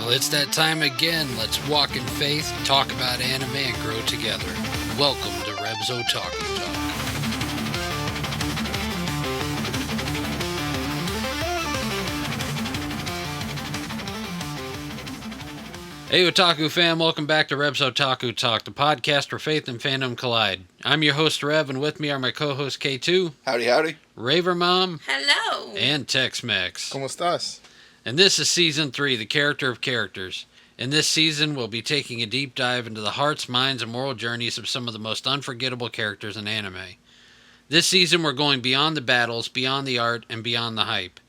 Well, it's that time again. Let's walk in faith, talk about anime, and grow together. Welcome to Reb's Otaku Talk. Hey Otaku fam, welcome back to Reb's Otaku Talk, the podcast where faith and fandom collide. I'm your host Rev, and with me are my co-host K2. Howdy, howdy. Raver Mom. Hello. And Techs-Mechs. ¿Cómo estás? And this is Season 3, The Character of Characters. In this season, we'll be taking a deep dive into the hearts, minds, and moral journeys of some of the most unforgettable characters in anime. This season, we're going beyond the battles, beyond the art, and beyond the hype.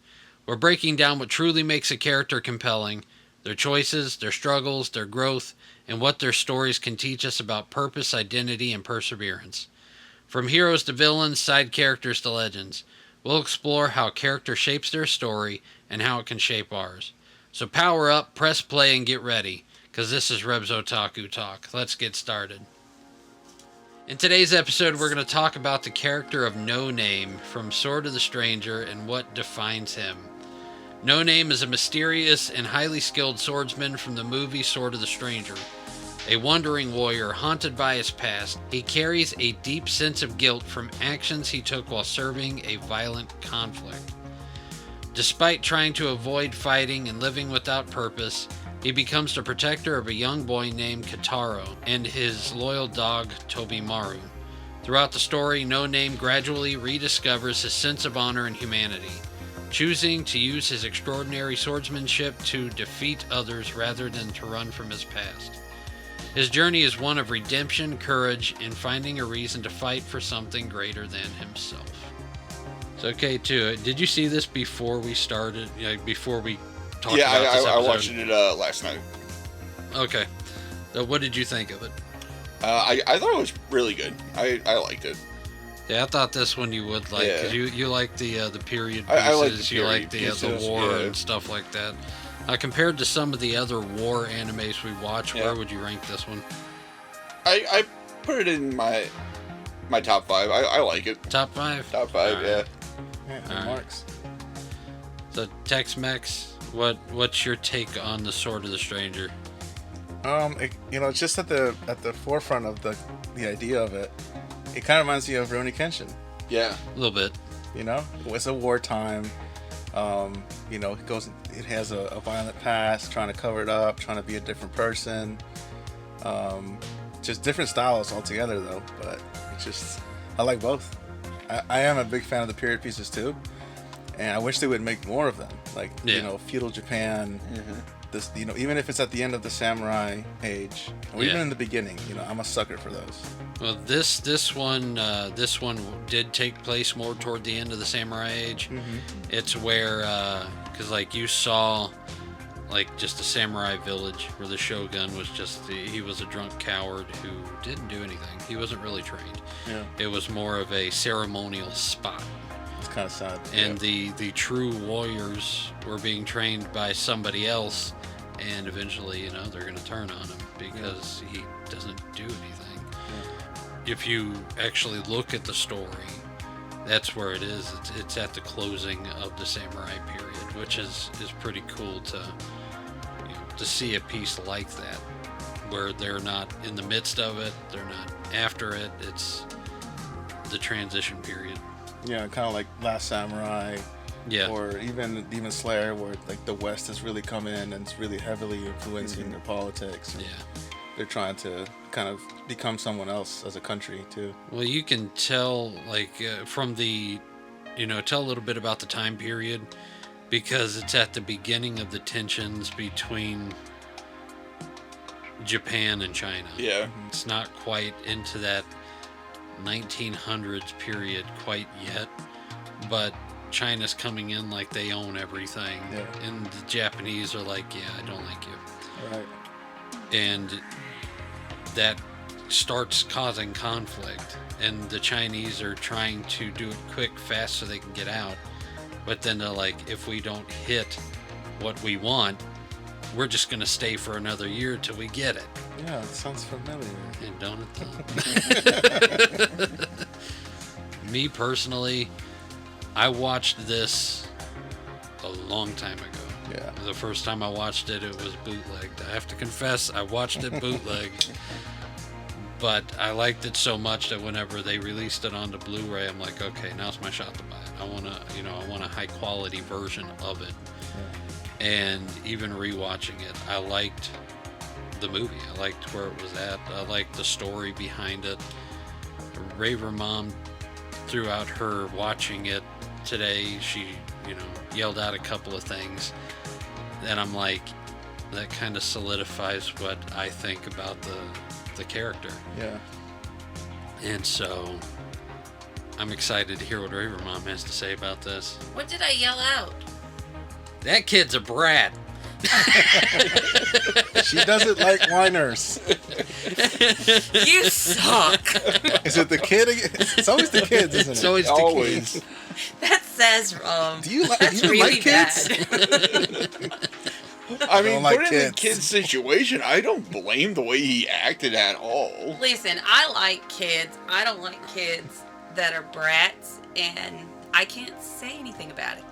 We're breaking down what truly makes a character compelling, their choices, their struggles, their growth, and what their stories can teach us about purpose, identity, and perseverance. From heroes to villains, side characters to legends, we'll explore how a character shapes their story and how it can shape ours. So power up, press play, and get ready, because this is Reb's Otaku Talk. Let's get started. In today's episode, we're going to talk about the character of No Name from Sword of the Stranger and what defines him. No Name is a mysterious and highly skilled swordsman from the movie Sword of the Stranger. A wandering warrior haunted by his past, he carries a deep sense of guilt from actions he took while serving a violent conflict. Despite trying to avoid fighting and living without purpose, he becomes the protector of a young boy named Kotaro and his loyal dog Tobimaru. Throughout the story, No Name gradually rediscovers his sense of honor and humanity, choosing to use his extraordinary swordsmanship to defeat others rather than to run from his past. His journey is one of redemption, courage, and finding a reason to fight for something greater than himself. So, K2, did you see this before we started, before we talked about this episode? I watched it last night. Okay. So what did you think of it? I thought it was really good. I liked it. Yeah, I thought this one you would like, because you like the period pieces, I like the period you like pieces, the war and stuff like that. Compared to some of the other war animes we watch, where would you rank this one? I put it in my top 5. I like it. Top 5? Top 5, All yeah. right. Yeah, marks. So, Techs-Mechs, what's your take on the Sword of the Stranger? It's just at the forefront of the idea of it. It kind of reminds me of Rurouni Kenshin. Yeah. A little bit. It's a wartime. It has a violent past, trying to cover it up, trying to be a different person. Just different styles altogether, though. But it's just, I like both. I am a big fan of the period pieces too, and I wish they would make more of them. Like feudal Japan. Mm-hmm. This, even if it's at the end of the samurai age, or even in the beginning, I'm a sucker for those. Well, this one did take place more toward the end of the samurai age. Mm-hmm. It's where, because you saw, just a samurai village where the shogun was he was a drunk coward who didn't do anything. He wasn't really trained. Yeah. It was more of a ceremonial spot. It's kind of sad. And the true warriors were being trained by somebody else, and eventually, they're going to turn on him because he doesn't do anything. Yeah. If you actually look at the story, that's where it is. It's at the closing of the samurai period, which is pretty cool to see a piece like that, where they're not in the midst of it, they're not after it. It's the transition period. Yeah, kind of like Last Samurai. Yeah. Or even Slayer, where the West has really come in and it's really heavily influencing their politics. Yeah. They're trying to kind of become someone else as a country too. Well, you can tell from the, tell a little bit about the time period, because it's at the beginning of the tensions between Japan and China. Yeah. It's not quite into that 1900s period quite yet, but China's coming in like they own everything, and the Japanese are like, yeah, I don't like you. Right. And that starts causing conflict, and the Chinese are trying to do it quick, fast, so they can get out. But then they're like, if we don't hit what we want, we're just going to stay for another year till we get it. Yeah, it sounds familiar. And don't it though? Me personally, I watched this a long time ago. Yeah. The first time I watched it, it was bootlegged. I have to confess, I watched it bootlegged. But I liked it so much that whenever they released it onto Blu-ray, I'm like, okay, now's my shot to buy it. I want a high quality version of it. Yeah. And even rewatching it, I liked the movie. I liked where it was at. I liked the story behind it. Raver Mom, throughout her watching it today, she, yelled out a couple of things. And I'm like, that kind of solidifies what I think about the character. Yeah. And so I'm excited to hear what Raver Mom has to say about this. What did I yell out? That kid's a brat. She doesn't like whiners. You suck. Is it the kid again? It's always the kids, isn't it? It's always the Always. kids. That says Do you like, that's you really like kids? bad. I mean, don't like put in the kids. kid's situation, I don't blame the way he acted at all. Listen, I like kids. I don't like kids that are brats, and I can't say anything about it.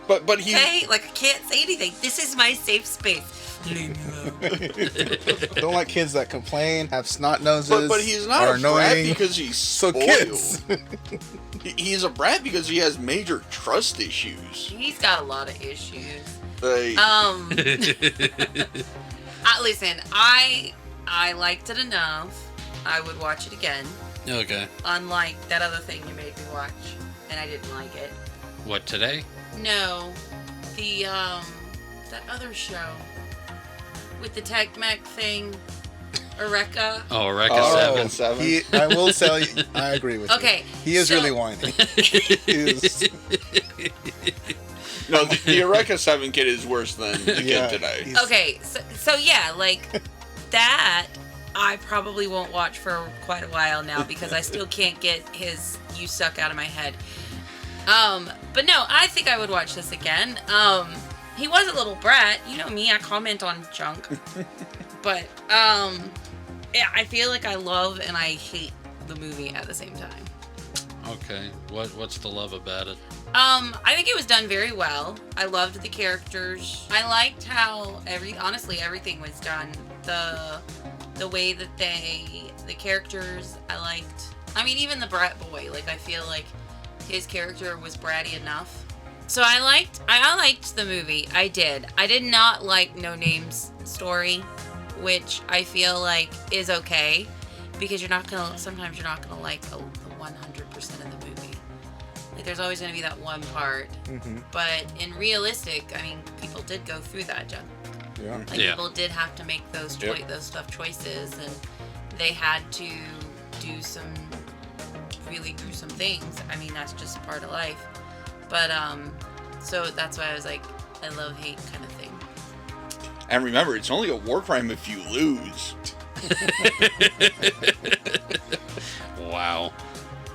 But he Okay? Like, I can't say anything. This is my safe space. Leave me alone. Don't like kids that complain, have snot noses, but he's not are a brat annoying. because he's So spoiled. kids. He's a brat because he has major trust issues. He's got a lot of issues. Like, Listen, I liked it enough. I would watch it again. Okay. Unlike that other thing you made me watch, and I didn't like it. What, today? No, the that other show with the Techs-Mechs thing, Eureka. Oh, Eureka Oh, 7. 7. I will tell you, I agree with Okay, you. He is so- really whiny. He is- No, the Eureka 7 kid is worse than the yeah, kid today. he's- Okay, so yeah, like that I probably won't watch for quite a while now because I still can't get his "you suck" out of my head. But no, I think I would watch this again. He was a little brat. You know me, I comment on junk. But yeah, I feel like I love and I hate the movie at the same time. Okay. What's the love about it? I think it was done very well. I loved the characters. I liked how everything was done. The way that the characters, I liked. I mean, even the brat boy, like, I feel like his character was bratty enough. So I liked the movie. I did. I did not like No Name's story, which I feel like is okay, because sometimes you're not gonna like the 100% of the movie. Like, there's always gonna be that one part. Mm-hmm. But in realistic, I mean, people did go through that, John. Yeah. Like, Yeah. people did have to make those tough choices, and they had to do some really gruesome things. I mean, that's just part of life. But so that's why I was like, I love hate kind of thing. And remember, it's only a war crime if you lose. Wow.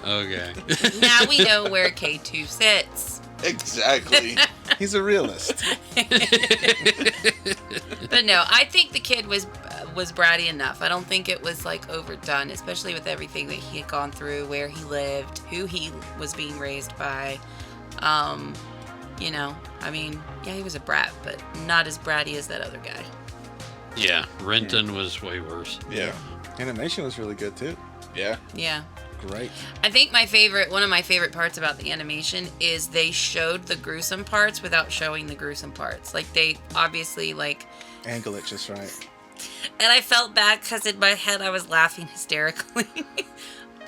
Okay. Now we know where K2 sits. Exactly. He's a realist. But no, I think the kid was bratty enough. I don't think it was like overdone, especially with everything that he had gone through, where he lived, who he was being raised by. I mean, yeah, he was a brat, but not as bratty as that other guy. Yeah. Renton was way worse. Yeah. Animation was really good too. Yeah. Yeah. Great. I think one of my favorite parts about the animation is they showed the gruesome parts without showing the gruesome parts. Like, they obviously, like... Angle it just right. And I felt bad because in my head I was laughing hysterically.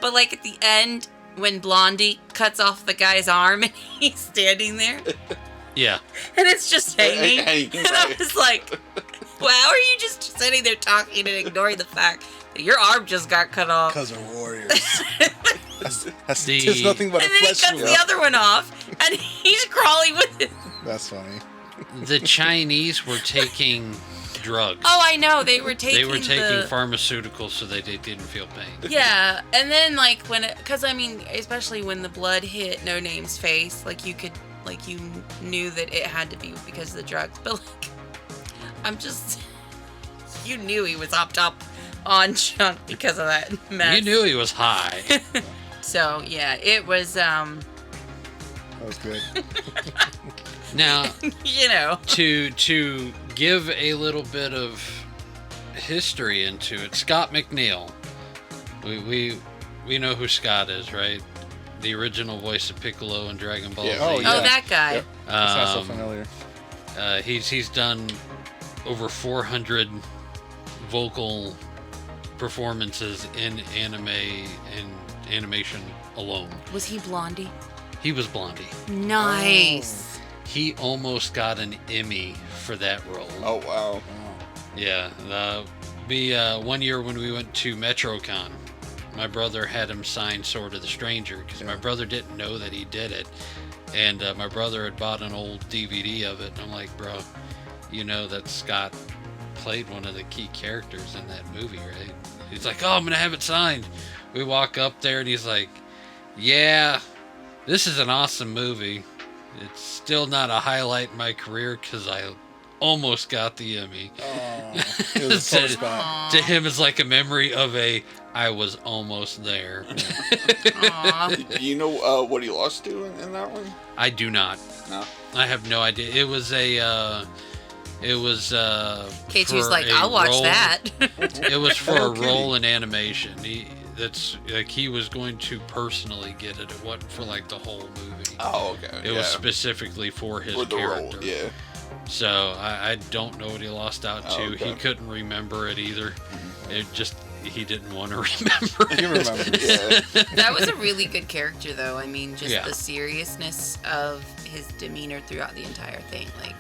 But, like, at the end, when Blondie cuts off the guy's arm and he's standing there, Yeah. and it's just hanging. Hanging, And I right. was like, wow, are you just sitting there talking and ignoring the fact that your arm just got cut off? Because we're warriors. That's The- just nothing but a And then he flesh cuts wound. the other one off, and he's crawling with it. That's funny. The Chinese were taking drugs. Oh, I know. They were taking pharmaceuticals so they didn't feel pain. Yeah, and then, like, because, I mean, especially when the blood hit No Name's face, like, you knew that it had to be because of the drugs. But, like, you knew he was hopped up on junk because of that mess. You knew he was high. So, yeah, it was, That was good. Now, You know. to give a little bit of history into it, Scott McNeil. We know who Scott is, right? The original voice of Piccolo in Dragon Ball Z. Oh, yeah. Oh, that guy. Yep. That sounds so familiar. He's done over 400 vocal performances in anime and animation alone. Was he Blondie? He was Blondie. Nice. He almost got an Emmy for that role. Oh wow. Yeah. One year when we went to MetroCon, my brother had him sign Sword of the Stranger because my brother didn't know that he did it. And my brother had bought an old DVD of it. And I'm like, bro, you know that Scott played one of the key characters in that movie, right? He's like, oh, I'm going to have it signed. We walk up there and he's like, yeah, this is an awesome movie. It's still not a highlight in my career because I almost got the Emmy. Oh, it was a sore spot. To him, it's like a memory of I was almost there. Aw. Do you know what he lost to in that one? I do not. No. I have no idea. It was K2's for like, a I'll watch role- that. It was for No a kidding. role in animation. He was going to personally get it. It wasn't for like the whole movie. Oh, okay. It was specifically for his for the character. role. Yeah. So I don't know what he lost out to. Oh, okay. He couldn't remember it either. It just he didn't want to remember. You remember. Yeah. That was a really good character, though. I mean, just Yeah. the seriousness of his demeanor throughout the entire thing. Like,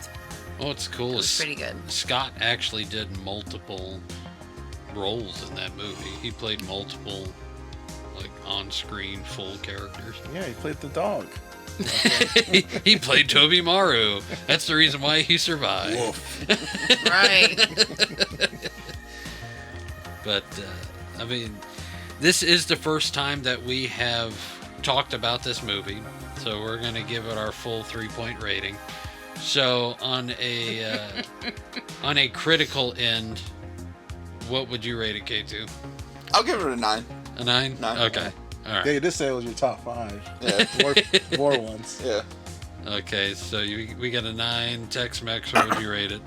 What's cool it was is pretty good. Scott actually did multiple roles in that movie. He played multiple, like, on-screen full characters. Yeah, he played the dog. He played Toby Maru. That's the reason why he survived. Woof. Right. But, I mean, this is the first time that we have talked about this movie, so we're going to give it our full 3-point rating. So, on a critical end, what would you rate it, K2? I'll give it a 9. A 9? 9. Okay. All right. Yeah, you did say it was your top 5. Yeah. More ones. Yeah. Okay, so we got a 9. Tex-Mex, what would you rate it?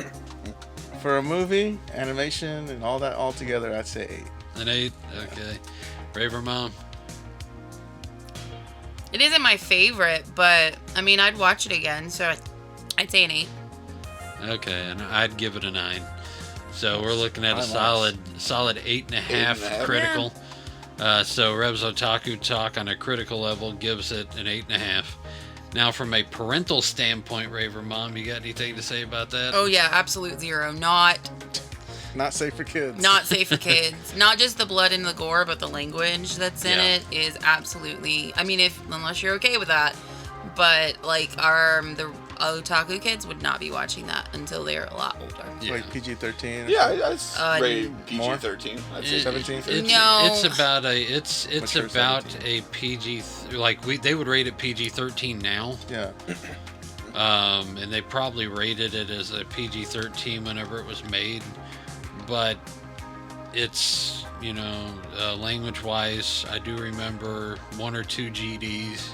For a movie, animation, and all that all together, I'd say 8. An 8? Okay. Raver Mom? It isn't my favorite, but, I mean, I'd watch it again, so I'd say an 8. Okay, and I'd give it a 9. So we're looking at a Nice. solid 8.5 8.5. critical. So Reb's Otaku Talk on a critical level gives it an 8.5. Now, from a parental standpoint, Raver Mom, you got anything to say about that? Oh, yeah, absolute 0. Not Safe for kids. safe for kids. Not just the blood and the gore, but the language that's in Yeah. it is absolutely, I mean, unless you're okay with that. But, like, the otaku kids would not be watching that until they're a lot older. It's like PG-13. Yeah, I Uh, rated more? PG-13. I'd It- say 17? No. It's about it's Mature about 17. a PG they would rate it PG-13 now. Yeah. And they probably rated it as a PG-13 whenever it was made, but it's language-wise, I do remember 1 or 2 GDs.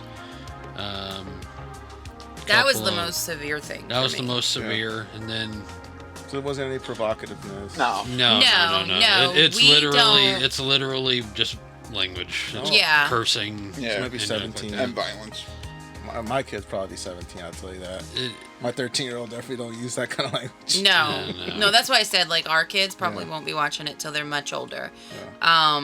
That was couple the of- most severe thing. That for was the me. most severe, and then So there wasn't any provocativeness. No. no. No, It's we literally don't- just language. It's Yeah. cursing. Yeah. Maybe and 17. And violence. My kid's probably 17, I'll tell you that. It- My 13-year-old definitely don't use that kind of language. No, No. no, that's why I said like our kids probably Yeah. won't be watching it till they're much older. Yeah.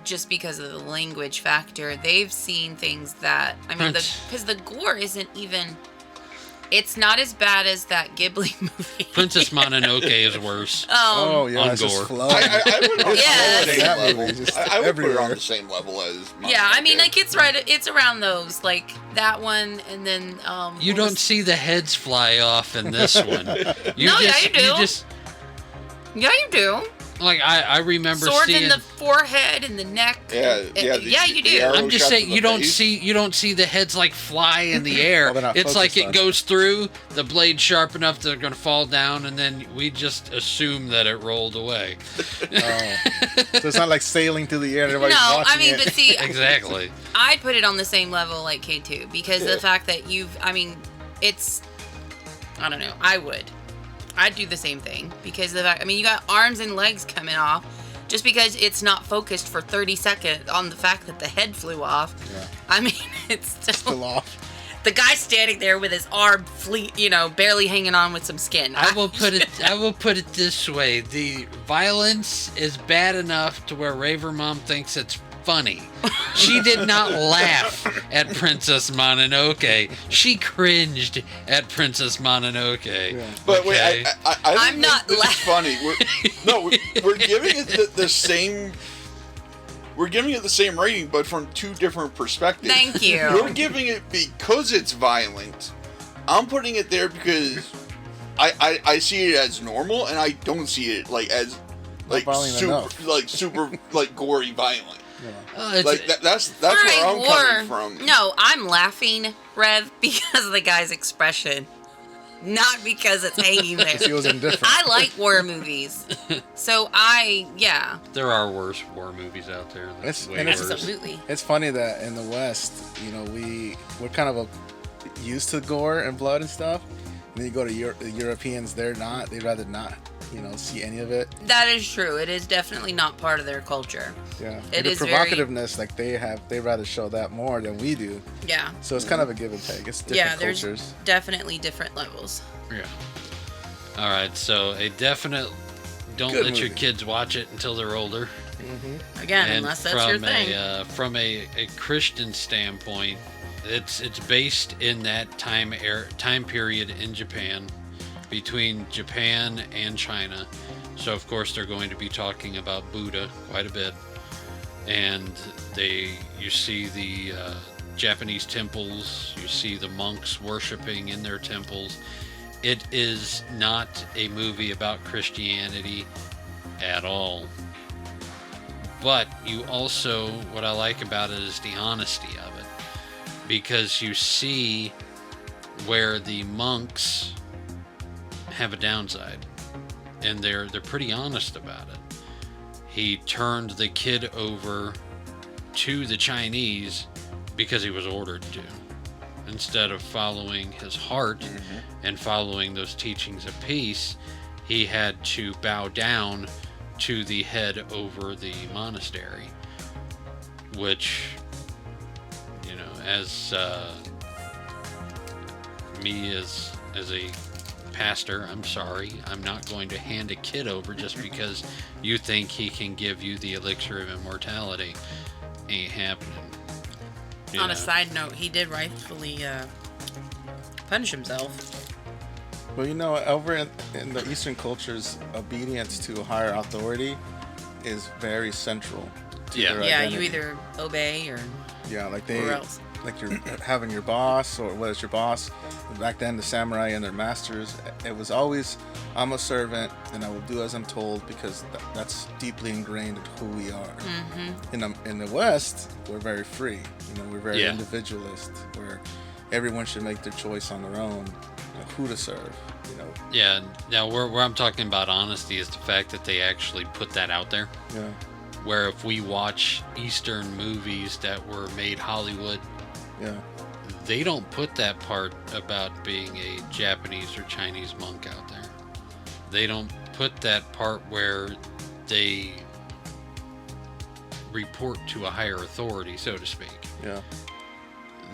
Just because of the language factor, they've seen things that I mean, because the gore isn't even. It's not as bad as that Ghibli movie. Princess Mononoke is worse. Oh, yeah, on it's just gore. flowing. I would on Yes. the same That level. movie is just I would put it everywhere. on the same level as. Yeah, I mean, Mononoke. like it's around those, like that one, and then You what don't was- see the heads fly off in this one. You No, yeah, just, you do. just Yeah, you do. like I remember Swords seeing. in the forehead and the neck. Yeah, yeah, yeah, you the do. arrow I'm just shots saying in the you don't face. see the heads like fly in the air. Well, they're not It's like focused it on goes through the blade sharp enough they're gonna fall down, and then we just assume that it rolled away. So it's not like sailing through the air and everybody's No, watching I mean, it. but see, Exactly. I'd put it on the same level like K2 because Yeah. the fact that it's I don't know. I'd do the same thing because you got arms and legs coming off. Just because it's not focused for 30 seconds on the fact that the head flew off. Yeah. I mean, it's still off. The guy standing there with his arm barely hanging on with some skin. I will put it this way: the violence is bad enough to where Raver Mom thinks it's funny. She did not laugh at Princess Mononoke. She cringed at Princess Mononoke. Yeah. But wait, I'm not this is funny. We're giving it the same. We're giving it the same rating, but from two different perspectives. Thank you. You're giving it because it's violent. I'm putting it there because I see it as normal, and I don't see it as super gory violent. Yeah. That's where I'm coming from. No, I'm laughing, Rev, because of the guy's expression. Not because it's hanging there. He was indifferent. I like war movies. So There are worse war movies out there. Absolutely. It's funny that in the West, we're kind of used to gore and blood and stuff. And then you go to the Europeans, they'd rather not, see any of it. That is true. It is definitely not part of their culture. Yeah. It is provocativeness, they rather show that more than we do. Yeah. So it's kind of a give and take. It's different cultures. There's definitely different levels. Yeah. All right. So a definite don't let your kids watch it until they're older. Mm-hmm. Again, unless that's your thing. From a Christian standpoint, it's based in that time period in Japan, between Japan and China. So of course they're going to be talking about Buddha quite a bit, and you see the Japanese temples, you see the monks worshiping in their temples. It is not a movie about Christianity at all. But what I like about it is the honesty of it. Because you see where the monks have a downside. And they're pretty honest about it. He turned the kid over to the Chinese because he was ordered to. Instead of following his heart and following those teachings of peace, he had to bow down to the head over the monastery, which, as me as a pastor, I'm sorry, I'm not going to hand a kid over just because you think he can give you the elixir of immortality. Ain't happening. On a side note, he did rightfully punish himself. Well, over in the Eastern cultures, obedience to a higher authority is very central to their identity. You either obey or or else. Like you're having your boss, or what is your boss? Back then, the samurai and their masters, it was always, I'm a servant and I will do as I'm told, because that's deeply ingrained in who we are. Mm-hmm. In the West, we're very free. We're very individualist, where everyone should make their choice on their own, who to serve. Yeah. Now, where I'm talking about honesty is the fact that they actually put that out there. Yeah. Where if we watch Eastern movies that were made Hollywood, they don't put that part about being a Japanese or Chinese monk out there. They don't put that part where they report to a higher authority, so to speak. Yeah.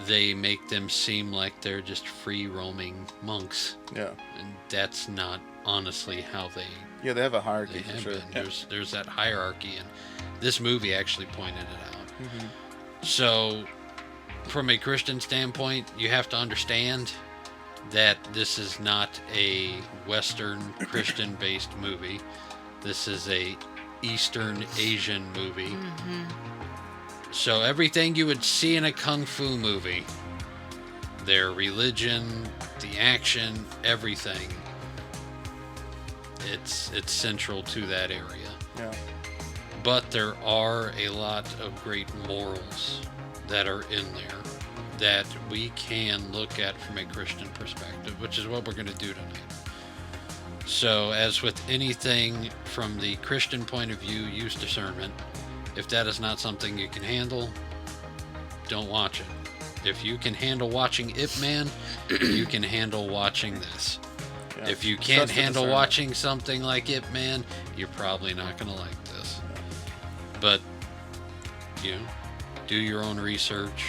They make them seem like they're just free roaming monks. Yeah. And that's not honestly how they. Yeah, they have a hierarchy for sure. There's that hierarchy, and this movie actually pointed it out. Mm-hmm. So, from a Christian standpoint, you have to understand that this is not a Western Christian-based movie. This is a Eastern Asian movie. Mm-hmm. So everything you would see in a kung fu movie, their religion, the action, everything, it's central to that area. Yeah. But there are a lot of great morals that are in there that we can look at from a Christian perspective, which is what we're going to do tonight. So, as with anything from the Christian point of view, use discernment. If that is not something you can handle, don't watch it. If you can handle watching Ip Man, you can handle watching this. Yeah. If you can't Trust the handle discernment. watching something like Ip Man, you're probably not going to like this. But, you know, do your own research.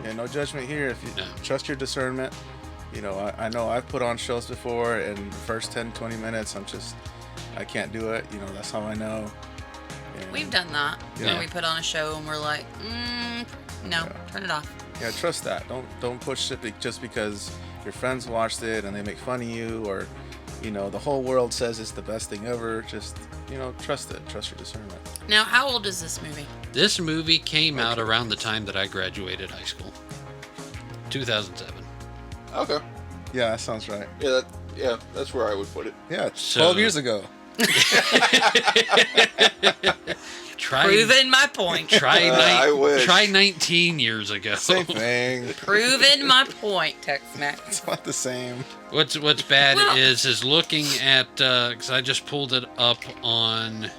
Yeah, no judgment here. If you No. trust your discernment, you know, I know I've put on shows before, and the first 10, 20 minutes, I can't do it. You know, that's how I know. And, We've done that. Yeah. When we put on a show and we're like, no, turn it off. Yeah, trust that. Don't push it just because your friends watched it and they make fun of you, or, you know, the whole world says it's the best thing ever. Just, you know, trust it. Trust your discernment. Now, how old is this movie? This movie came out around the time that I graduated high school. 2007. Okay. Yeah, that sounds right. Yeah, that's where I would put it. Yeah, So- 12 years ago. Proving my point. I wish. Try 19 years ago. Same thing. Proving my point, Tex-Mex. It's about the same. What's bad Well- is looking at because I just pulled it up on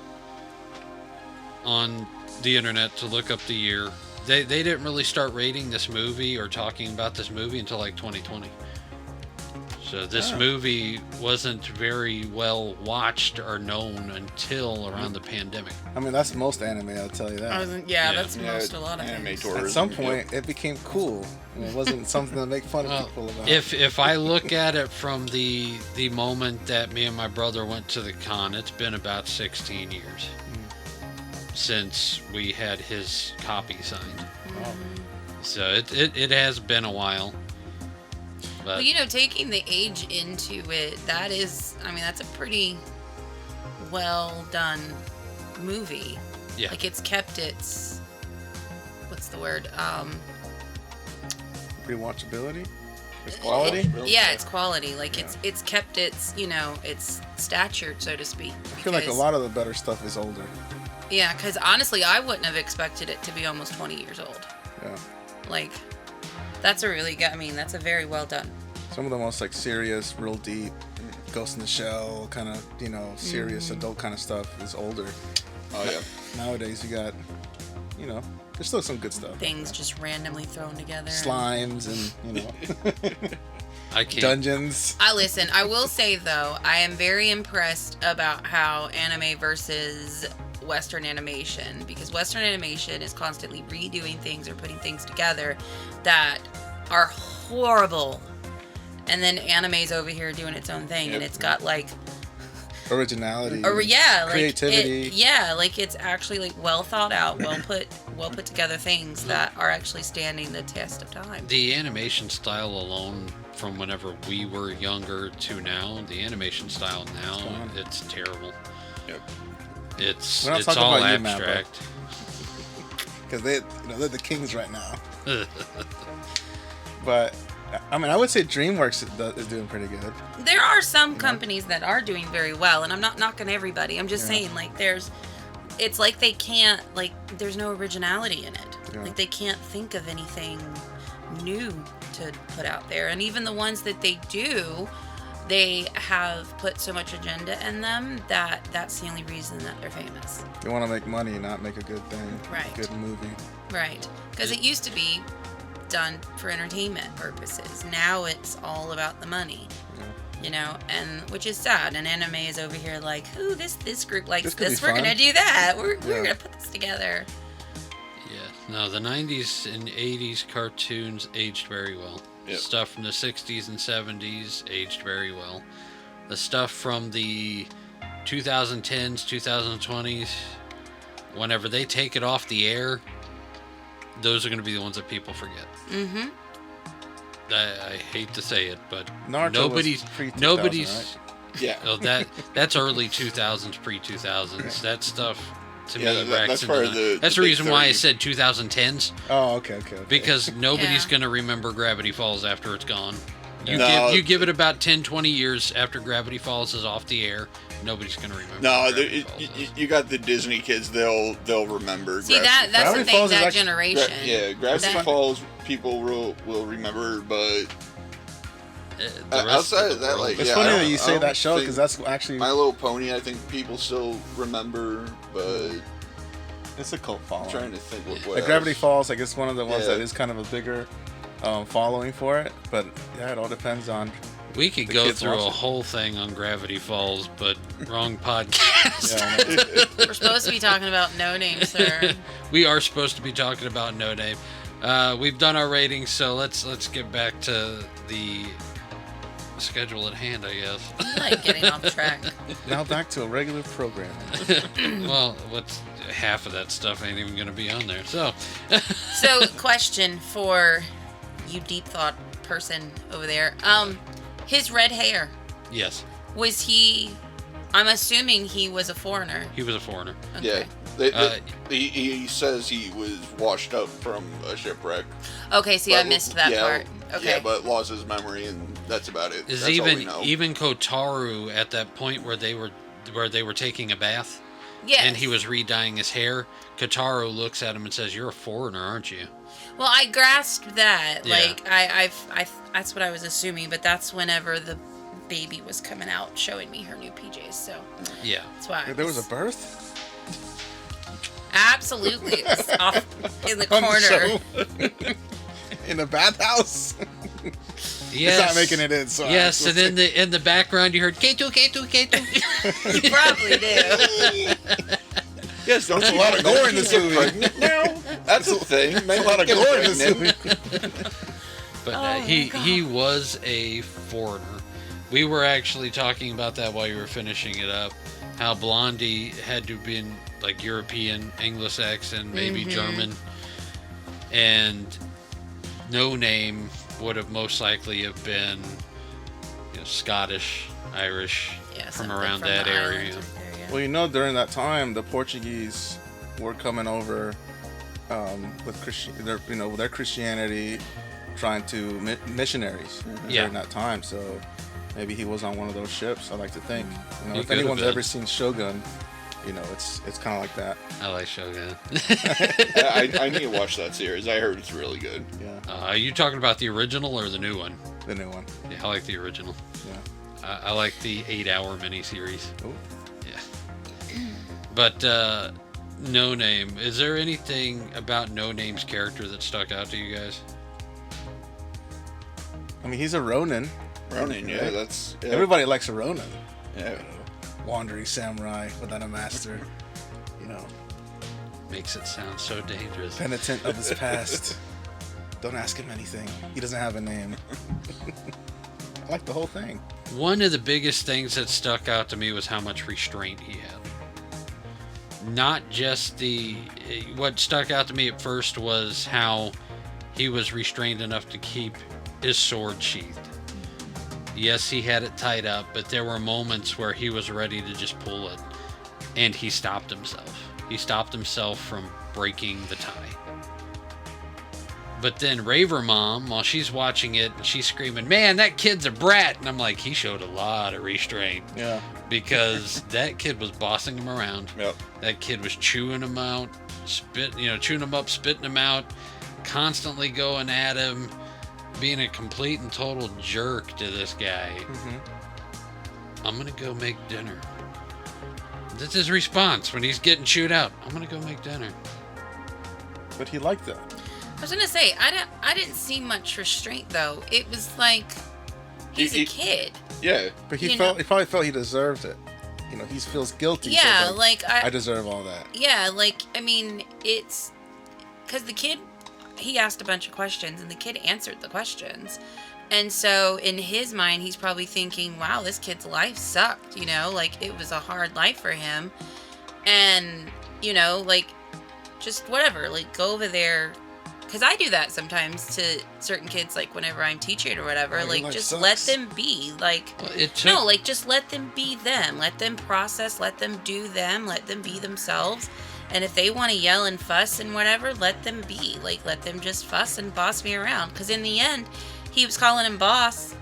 the internet to look up the year. They didn't really start rating this movie or talking about this movie until like 2020. So this movie wasn't very well watched or known until around the pandemic. I mean, that's most anime, I'll tell you that. Yeah, Yeah. that's most a lot of anime things. tourism. At some point, it became cool. And it wasn't something to make fun of Well, people about. if I look at it from the moment that me and my brother went to the con, it's been about 16 years since we had his copy signed. Wow. So it has been a while. But Well, you know, taking the age into it, that's a pretty well done movie. yeah, Like, it's kept its, what's the word? Rewatchability? It's quality? Yeah, it's quality. Like, it's kept its, you know, its stature, so to speak. I feel like a lot of the better stuff is older. Yeah, because honestly, I wouldn't have expected it to be almost 20 years old. Yeah. Like, that's a really good, that's a very well done. Some of the most, like, serious, real deep, Ghost in the Shell, kind of, you know, serious adult kind of stuff is older. Oh yeah. Nowadays, you got, you know, there's still some good stuff. Things just randomly thrown together. Slimes and, you know, I can't. dungeons. I will say, though, I am very impressed about how anime versus Western animation, because Western animation is constantly redoing things or putting things together that are horrible. And then anime's over here doing its own thing, and it's got like Originality. creativity. Creativity. Like it's actually like well thought out, well put together things that are actually standing the test of time. The animation style alone, from whenever we were younger to now, the animation style now, gone. it's terrible. Yep. It's We're not talking all about you, Matt, bro. abstract. Because they're the kings right now. But I mean, I would say DreamWorks is doing pretty good. There are some companies that are doing very well, and I'm not knocking everybody. I'm just saying, like, it's like they can't, like, there's no originality in it. Yeah. Like, they can't think of anything new to put out there. And even the ones that they do, they have put so much agenda in them that that's the only reason that they're famous. They want to make money, not make a good thing. Right. Good movie. Right. Because it used to be done for entertainment purposes. Now it's all about the money. Yeah. You know, and which is sad. And anime is over here like, ooh, this group likes This could this. be We're fun. gonna do that. We're Yeah. gonna put this together. Yeah. No, the 90s and 80s cartoons aged very well. Yep. Stuff from the 60s and 70s aged very well. The stuff from the 2010s, 2020s, whenever they take it off the air, those are going to be the ones that people forget. Mm-hmm. I hate to say it, but Naruto nobody's was pre-2000, nobody's Yeah. oh, that's early 2000s, pre-2000s. That stuff to Yeah, me that- racks that's into part of the that's the big reason why I 30. said 2010s, Oh, okay. because nobody's Yeah. going to remember Gravity Falls after it's gone. No. You give it about 10, 20 years after Gravity Falls is off the air, nobody's going to remember. No, Gravity Falls is. you got the Disney kids. They'll remember. See, that's Gravity the thing, Falls is that actually- generation. Yeah, Gravity That- Falls people will remember, but The rest outside the of that, world- like, It's yeah, funny I that don't- you I say don't that show think- because that's actually My Little Pony. I think people still remember, but it's a cult I'm following. trying to think what. Like Gravity Falls, I guess one of the ones Yeah. that is kind of a bigger following for it. But yeah, it all depends on We could the go kids through watch a it. whole thing on Gravity Falls, but wrong podcast. Yeah, I know. We're supposed to be talking about No Name, sir. We are supposed to be talking about No Name. We've done our ratings, so let's get back to the schedule at hand, I guess. I like getting off track. Now back to a regular program. Well, what's half of that stuff ain't even gonna be on there. So, So, question for you deep thought person over there. His red hair, yes, was he... I'm assuming he was a foreigner. he was a foreigner. Okay. Yeah. He says he was washed up from a shipwreck. Okay, see, I But- missed that yeah, part. Okay. Yeah, but lost his memory, and that's about it. Is That's all we even know. even Kotaro at that point where they were taking a bath Yes. and he was re-dyeing his hair. Kotaro looks at him and says, "You're a foreigner, aren't you?" Well, I grasped that. Yeah. Like, I that's what I was assuming, but that's whenever the baby was coming out showing me her new PJs, so Yeah. that's why. There was a birth Absolutely. It was off in the on the corner. show. In the bathhouse. Yes. It's not making it in. So Yes, and in the background you heard K2 K2 K2. You probably do. Yes, don't There's a you lot of don't gore you in this get movie. pregnant now? That's a thing. There's a lot of gore in this movie. But Oh my he was a foreigner. We were actually talking about that while you were finishing it up. How Blondie had to be in like European, English accent, maybe German, and No Name would have most likely have been Scottish, Irish, Yeah, from something around from that the area. islands right there, yeah. Well, during that time, the Portuguese were coming over with their Christianity, trying to missionaries Yeah. during that time. So maybe he was on one of those ships. I like to think. He If could have anyone's been. ever seen Shogun, it's kind of like that. I like Shogun. I need to watch that series. I heard it's really good. Yeah, Are you talking about the original or the new one? the new one. Yeah, I like the original. Yeah. I like the 8-hour miniseries. Ooh. Yeah. But No Name. Is there anything about No Name's character that stuck out to you guys? I mean, he's a Ronin. Ronin, yeah, that's... Yeah. Everybody likes a Ronin. Yeah. Wandering samurai without a master. Makes it sound so dangerous. Penitent of his past. Don't ask him anything. He doesn't have a name. I like the whole thing. One of the biggest things that stuck out to me was how much restraint he had. Not just what stuck out to me at first was how he was restrained enough to keep his sword sheathed. Yes, he had it tied up, but there were moments where he was ready to just pull it, and he stopped himself. He stopped himself from breaking the tie. But then Raver Mom, while she's watching it, and she's screaming, "Man, that kid's a brat!" And I'm like, he showed a lot of restraint. Yeah. Because that kid was bossing him around. Yep. That kid was chewing him out, chewing him up, spitting him out, constantly going at him, being a complete and total jerk to this guy. I'm gonna go make dinner. That's his response when he's getting chewed out. I'm gonna go make dinner. But he liked that. I was gonna say, I didn't see much restraint though. It was like he's a kid. Yeah. But You he probably felt he deserved it. He feels guilty. so Yeah, it's like I deserve all that. Yeah, like, I mean, it's because the kid, he asked a bunch of questions and the kid answered the questions. And so in his mind, he's probably thinking, wow, this kid's life sucked, like it was a hard life for him. And, like, just whatever, like go over there. Because I do that sometimes to certain kids, like whenever I'm teaching or whatever, Oh, your like life just sucks. let them be. Like, Well, it took, no, like just let them be them. Let them process, let them do them, let them be themselves. And if they want to yell and fuss and whatever, let them be. Like, let them just fuss and boss me around. Because in the end, he was calling him boss.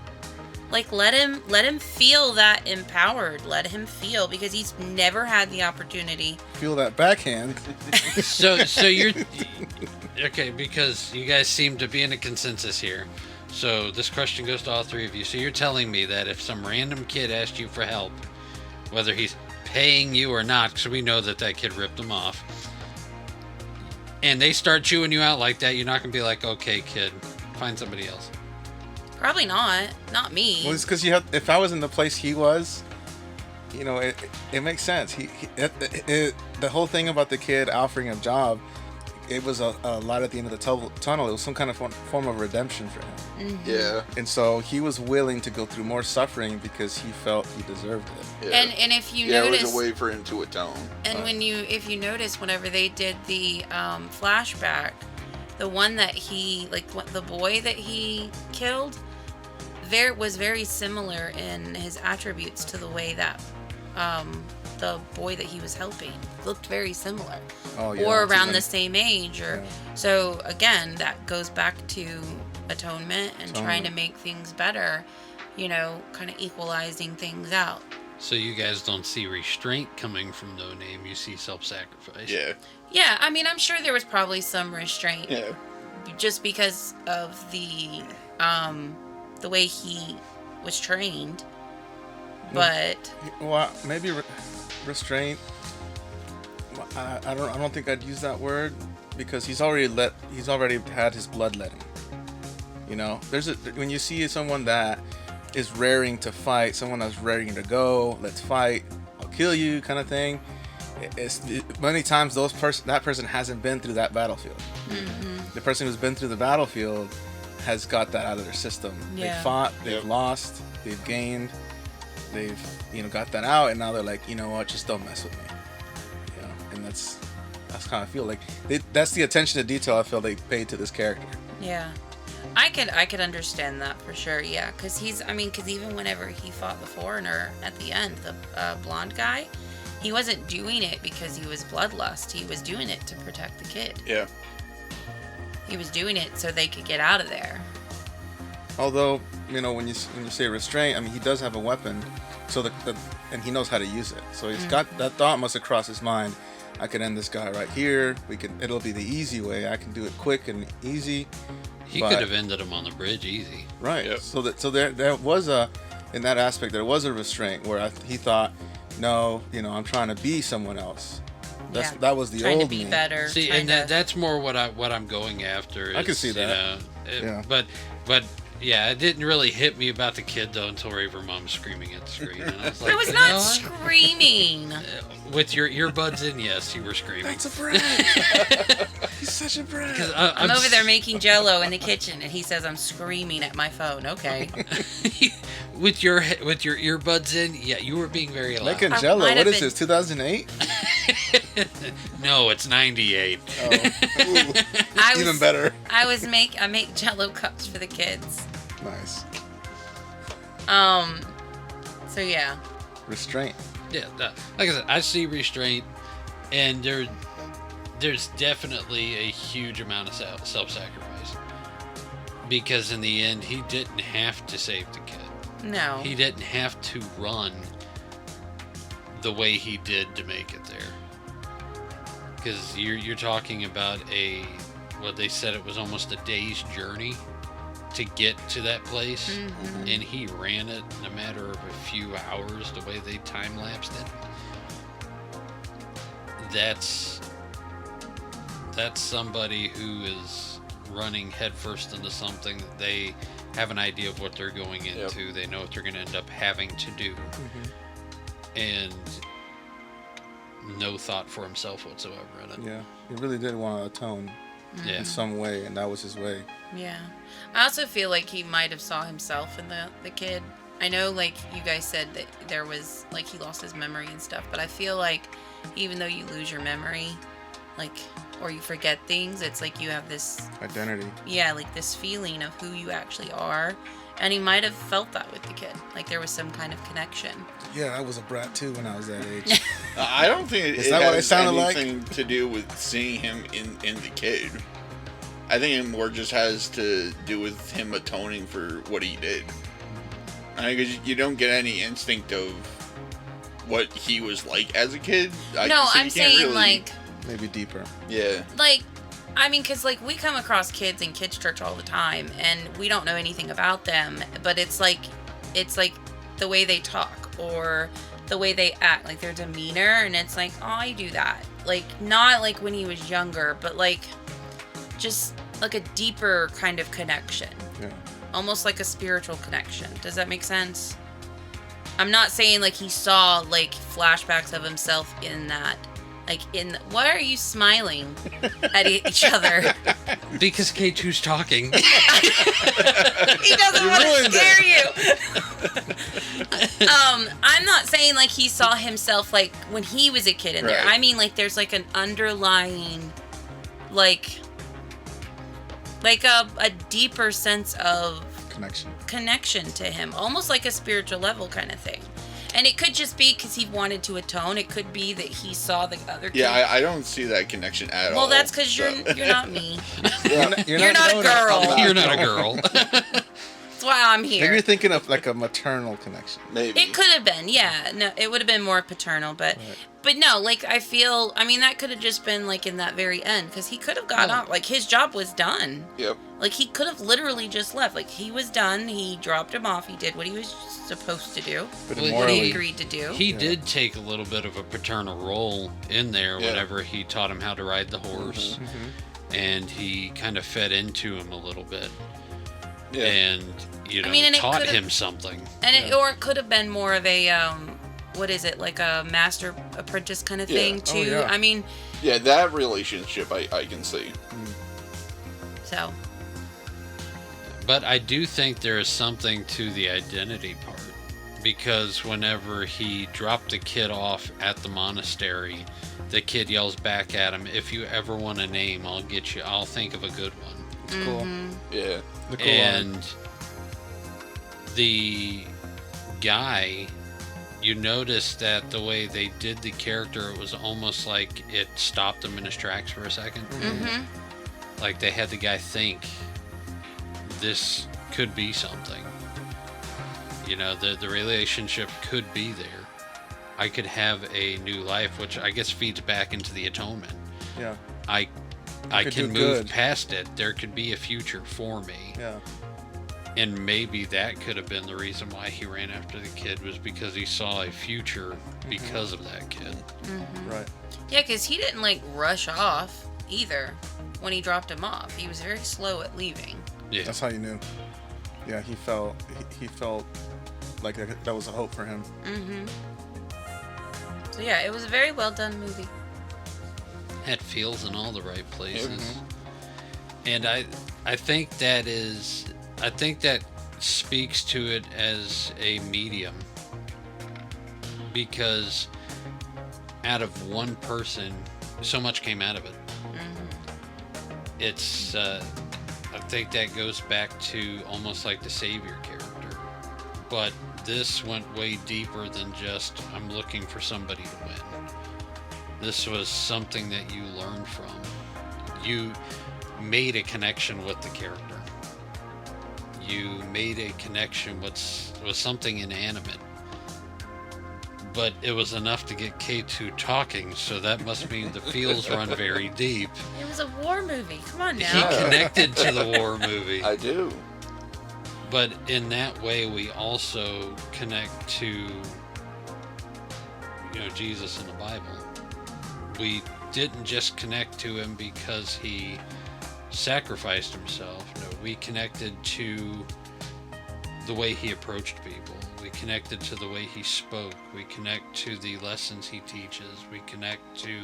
Like, let him feel that empowered. Let him feel, because he's never had the opportunity. Feel that backhand. so you're okay, because you guys seem to be in a consensus here. So this question goes to all three of you. So you're telling me that if some random kid asked you for help, whether he's paying you or not, because we know that kid ripped him off, and they start chewing you out like that, you're not gonna be like, okay, kid, find somebody else. Probably not. Not me. Well, it's because if I was in the place he was, it makes sense. The whole thing about the kid offering him a job, it was a light at the end of the tunnel. It was some kind of form of redemption for him. Mm-hmm. Yeah. And so he was willing to go through more suffering because he felt he deserved it. Yeah. And if you it notice, was a way for him to atone. and if you notice, whenever they did the flashback, the one that the boy that he killed, was very similar in his attributes to the way that the boy that he was helping looked very similar, or around the same age, so again, that goes back to atonement and trying to make things better, kind of equalizing things out. So you guys don't see restraint coming from No Name, you see self-sacrifice. Yeah, I mean, I'm sure there was probably some restraint, Yeah. just because of the way he was trained, but Well, maybe restraint. I don't think I'd use that word because he's already had his bloodletting. When you see someone that is raring to fight, someone that's raring to go, let's fight, I'll kill you, kind of thing. Many times that person hasn't been through that battlefield. mm-hmm. The person who's been through the battlefield has got that out of their system. Yeah. They fought, they've lost, they've gained, they've got that out, and now they're like, you know what, just don't mess with me. And that's kind of feel like that's the attention to detail I feel they paid to this character. Yeah, I could understand that for sure. Yeah, because even whenever he fought the foreigner at the end, the blonde guy, he wasn't doing it because he was bloodlust. He was doing it to protect the kid. Yeah. He was doing it so they could get out of there. Although, when you say restraint, he does have a weapon, so and he knows how to use it. So he's got that thought must have crossed his mind. I could end this guy right here. It'll be the easy way. I can do it quick and easy. He could have ended him on the bridge easy. Right. Yep. So there was in that aspect, there was a restraint where he thought, no, I'm trying to be someone else. That was the trying old to be me. better. See, and that's more what I'm going after. I can see that. Yeah. But yeah, it didn't really hit me about the kid though until Raver Mom screaming at the screen. And I was like, I was not screaming. With your earbuds in, yes, you were screaming. That's a brat. He's such a brat. I'm over there making Jell-O in the kitchen, and he says I'm screaming at my phone. Okay. with your earbuds in, yeah, you were being very loud. Making Jell-O. might What have is been- this? 2008? No, it's 98. Oh, ooh. Even better. I make Jell-O cups for the kids. Nice. So yeah. Restraint. Yeah, like I said, I see restraint, and there's definitely a huge amount of self-sacrifice. Because in the end, he didn't have to save the kid. No. He didn't have to run the way he did to make it there. Because you're talking about what they said it was almost a day's journey to get to that place, Mm-hmm. and he ran it in a matter of a few hours the way they time-lapsed it. That's somebody who is running headfirst into something that they have an idea of what they're going into. Yep. They know what they're going to end up having to do, and no thought for himself whatsoever in it. Yeah. He really did want to atone Yeah. in some way, and that was his way. Yeah. I also feel like he might have saw himself in the kid. I know, like, you guys said that there was, like, he lost his memory and stuff, but I feel like even though you lose your memory, like, or you forget things, it's like you have this, Identity. yeah, like this feeling of who you actually are. And he might have felt that with the kid. Like there was some kind of connection. Yeah, I was a brat too when I was that age. I don't think Is it that what it has sounded like? anything to do with seeing him in the kid. I think it more just has to do with him atoning for what he did. Because you don't get any instinct of what he was like as a kid. No, so you I'm can't saying really- like, Maybe deeper. Yeah. like, I mean, because like we come across kids in kids church all the time, and we don't know anything about them, but it's like the way they talk or the way they act, like their demeanor, and it's like, oh, I do that. Like not like when he was younger, but like just like a deeper kind of connection. Yeah. almost like a spiritual connection. Does that make sense? I'm not saying like he saw like flashbacks of himself in that. Like why are you smiling at each other? Because K2's talking. He doesn't want to scare you. I'm not saying like he saw himself like when he was a kid in there. Right. I mean like there's like an underlying like a deeper sense of connection to him, almost like a spiritual level kind of thing. And it could just be because he wanted to atone. It could be that he saw the other kid. Yeah, I don't see that connection at all. Well, that's because you're not me. You're not a girl. You're not a girl. That's why I'm here. Maybe you're thinking of like a maternal connection. Maybe. It could have been, yeah. No, it would have been more paternal, but no, like I mean, that could have just been like in that very end because he could have got off. Like his job was done. Yep. Like he could have literally just left. Like he was done. He dropped him off. He did what he was supposed to do. But What he agreed to do. He did take a little bit of a paternal role in there whenever he taught him how to ride the horse. And he kind of fed into him a little bit. Yeah. And, and taught him something. And or it could have been more of a, what is it, like a master apprentice kind of thing, too. Oh, yeah. I mean... Yeah, that relationship I can see. So... But I do think there is something to the identity part. Because whenever he dropped the kid off at the monastery, the kid yells back at him, "If you ever want a name, I'll think of a good one." It's cool. Yeah. The cool And the guy, you notice that the way they did the character, it was almost like it stopped him in his tracks for a second. Like they had the guy think, this could be something. The relationship could be there. I could have a new life, which I guess feeds back into the atonement. Yeah. I can move good. past it. There could be a future for me. Yeah. And maybe that could have been the reason why he ran after the kid, was because he saw a future because of that kid. Right. Yeah, because he didn't, like, rush off either when he dropped him off. He was very slow at leaving. Yeah. That's how you knew. Yeah, he felt like that was a hope for him. So yeah, it was a very well done movie. Had feels in all the right places. And I think that speaks to it as a medium, because out of one person, so much came out of it. It's I think that goes back to almost like the Savior character, but this went way deeper than just I'm looking for somebody to win. This was something that you learned from. You made a connection with the character. You made a connection with something inanimate. But it was enough to get K2 talking, so that must mean the feels run very deep. It was a war movie. Come on He now. connected to the war movie. I do. But in that way, we also connect to, Jesus in the Bible. We didn't just connect to him because he sacrificed himself. No, we connected to the way he approached people. We connected to the way he spoke. We connect to the lessons he teaches. We connect to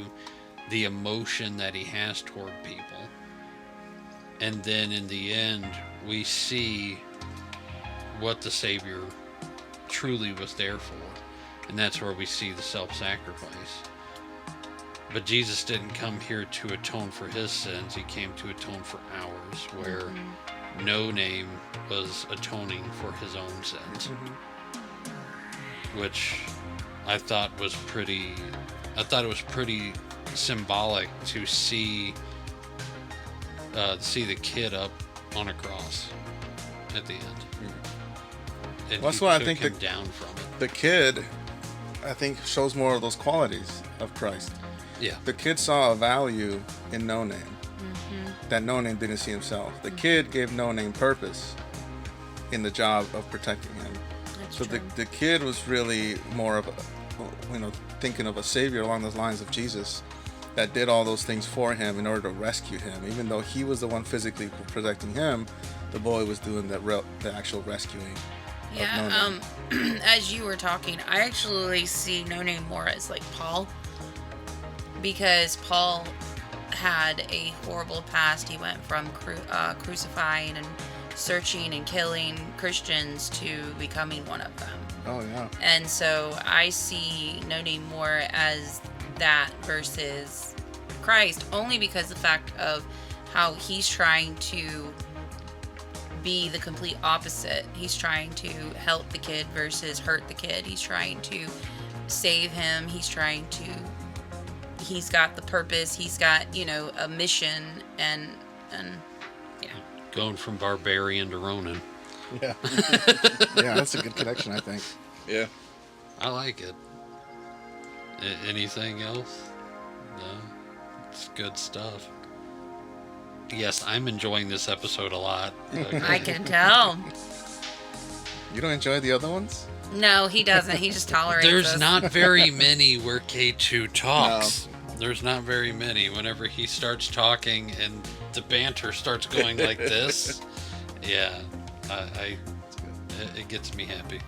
the emotion that he has toward people. And then in the end, we see what the Savior truly was there for. And that's where we see the self-sacrifice. But Jesus didn't come here to atone for his sins. He came to atone for ours, where No Name was atoning for his own sins. Which I thought was pretty symbolic to see the kid up on a cross at the end. And Well, that's he why I took think him down from it. The kid, I think, shows more of those qualities of Christ. Yeah. The kid saw a value in No Name that No Name didn't see himself. The kid gave No Name purpose in the job of protecting him. That's So true. the kid was really more of a, thinking of a savior along those lines of Jesus that did all those things for him in order to rescue him. Even though he was the one physically protecting him, the boy was doing the actual rescuing. Yeah, as you were talking, I actually see No Name more as like Paul, because Paul had a horrible past. He went from crucifying and searching and killing Christians to becoming one of them. Oh yeah. And so I see No Name more as that versus Christ, only because the fact of how he's trying to be the complete opposite. He's trying to help the kid versus hurt the kid. He's trying to save him. He's got the purpose. He's got, a mission, and yeah. Going from barbarian to ronin. Yeah. Yeah, that's a good connection, I think. Yeah. I like it. Anything else? No? It's good stuff. Yes, I'm enjoying this episode a lot. I can tell. You don't enjoy the other ones? No, he doesn't. He just tolerates There's us. not very many where K2 talks. No. There's not very many. Whenever he starts talking and the banter starts going like this, yeah, it gets me happy.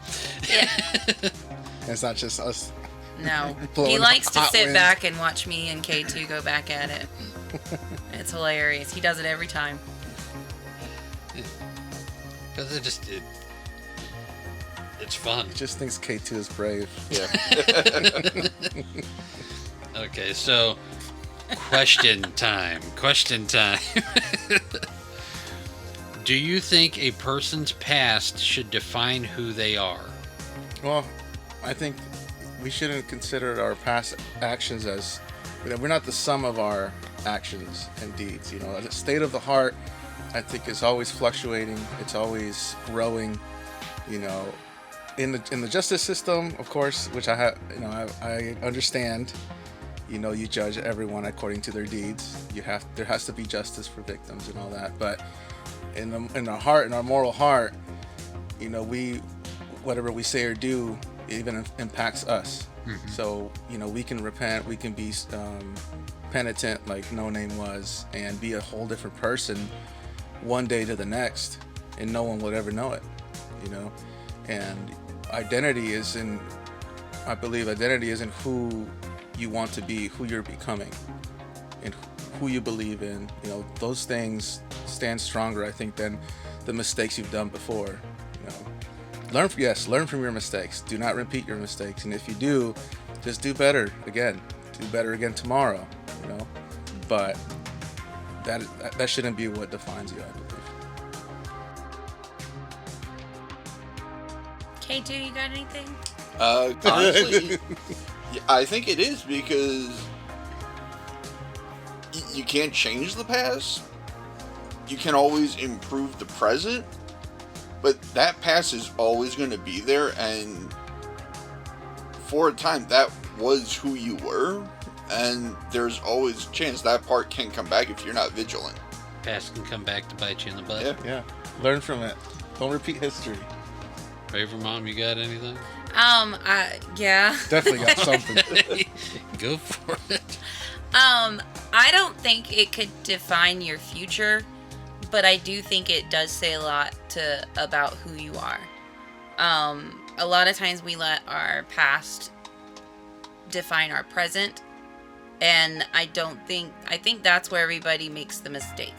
Yeah. It's not just us. No. Blowing He likes to hot sit wind. back and watch me and K2 go back at it. It's hilarious. He does it every time. Because it's fun. He just thinks K2 is brave. Yeah. Okay, so question time. Do you think a person's past should define who they are? Well, I think we shouldn't consider our past actions as, we're not the sum of our actions and deeds. The state of the heart, I think, is always fluctuating. It's always growing. In the justice system, of course, which I understand. You judge everyone according to their deeds. There has to be justice for victims and all that. But in our heart, in our moral heart, whatever we say or do, it even impacts us. Mm-hmm. So we can repent, we can be penitent like No Name was, and be a whole different person one day to the next, and no one would ever know it. And I believe identity is in who you want to be, who you're becoming, and who you believe in. Those things stand stronger, I think, than the mistakes you've done before. Learn from your mistakes. Do not repeat your mistakes, and if you do, just do better again. Do better again tomorrow. But that shouldn't be what defines you, I believe. K2, you got anything? Honestly, I think it is, because you can't change the past. You can always improve the present, but that past is always going to be there, and for a time that was who you were, and there's always a chance that part can come back if you're not vigilant. Past can come back to bite you in the butt. Yeah. Learn from it. Don't repeat history. Raver Mom, you got anything? Yeah. Definitely got something. Go for it. I don't think it could define your future, but I do think it does say a lot about who you are. A lot of times we let our past define our present, and I think that's where everybody makes the mistake.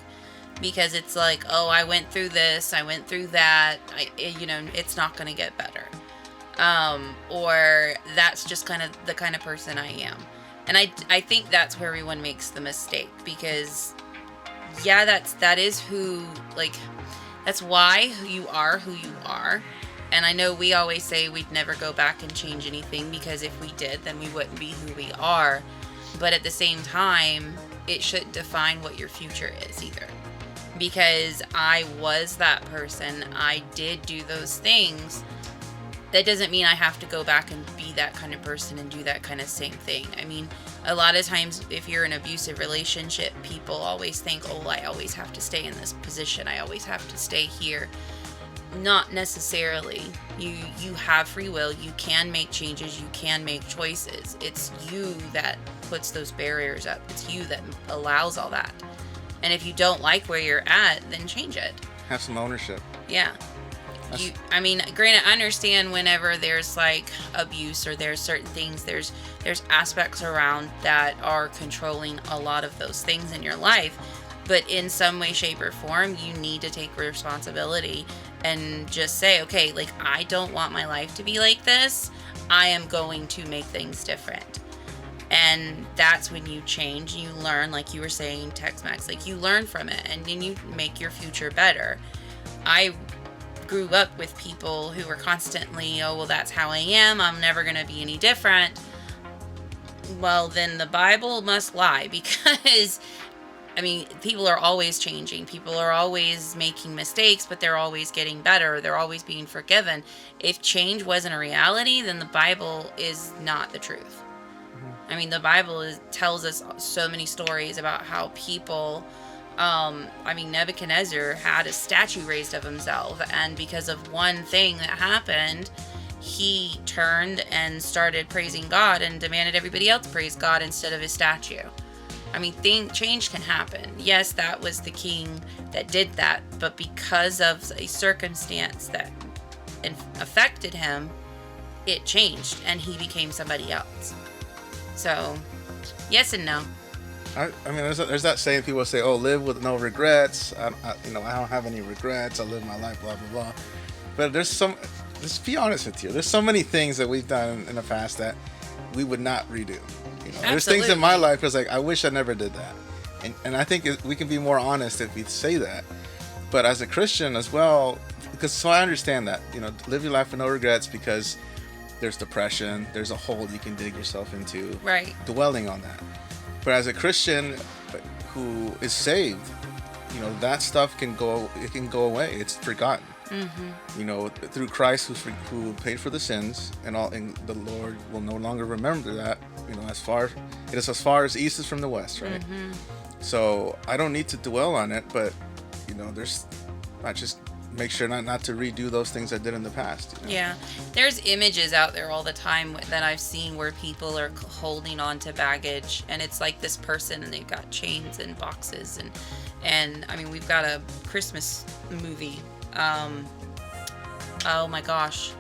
Because it's like, oh, I went through this, I went through that, it's not going to get better. Or that's just kind of the kind of person I am. And I think that's where everyone makes the mistake, because yeah, that is that's why you are who you are. And I know we always say we'd never go back and change anything, because if we did, then we wouldn't be who we are. But at the same time, it shouldn't define what your future is either. Because I was that person, I did do those things. That doesn't mean I have to go back and be that kind of person and do that kind of same thing. I mean, a lot of times if you're in an abusive relationship, people always think, oh, I always have to stay in this position, I always have to stay here. Not necessarily. You have free will, you can make changes, you can make choices. It's you that puts those barriers up. It's you that allows all that. And if you don't like where you're at, then change it. have some ownership. Yeah. I mean, granted, I understand whenever there's like abuse or there's certain things, there's aspects around that are controlling a lot of those things in your life. But in some way, shape, or form, you need to take responsibility and just say, okay, like, I don't want my life to be like this. I am going to make things different. And that's when you change. You learn, like you were saying, Techs-Mechs, like you learn from it and then you make your future better. I grew up with people who were constantly, oh, well, that's how I am. I'm never going to be any different. Well, then the Bible must lie, because I mean, people are always changing. People are always making mistakes, but they're always getting better. They're always being forgiven. If change wasn't a reality, then the Bible is not the truth. I mean, the Bible tells us so many stories about how people, I mean, Nebuchadnezzar had a statue raised of himself, and because of one thing that happened, he turned and started praising God and demanded everybody else praise God instead of his statue. I mean, change can happen. Yes, that was the king that did that, but because of a circumstance that affected him, it changed and he became somebody else. So, yes and no. I mean, there's that saying, people say, "Oh, live with no regrets." I don't have any regrets. I live my life, blah blah blah. But let's be honest with you. There's so many things that we've done in the past that we would not redo. There's things in my life that's like, I wish I never did that. And I think we can be more honest if we say that. But as a Christian as well, so I understand that, live your life with no regrets, because there's depression, there's a hole you can dig yourself into, right, dwelling on that. But as a Christian who is saved, that stuff can go away. It's forgotten. Mm-hmm. Through Christ who paid for the sins and the Lord will no longer remember that. As far as east is from the west, right? Mm-hmm. So I don't need to dwell on it, but I just make sure not to redo those things I did in the past. Yeah, there's images out there all the time that I've seen where people are holding on to baggage, and it's like this person, and they've got chains and boxes, and I mean, we've got a Christmas movie. Oh my gosh.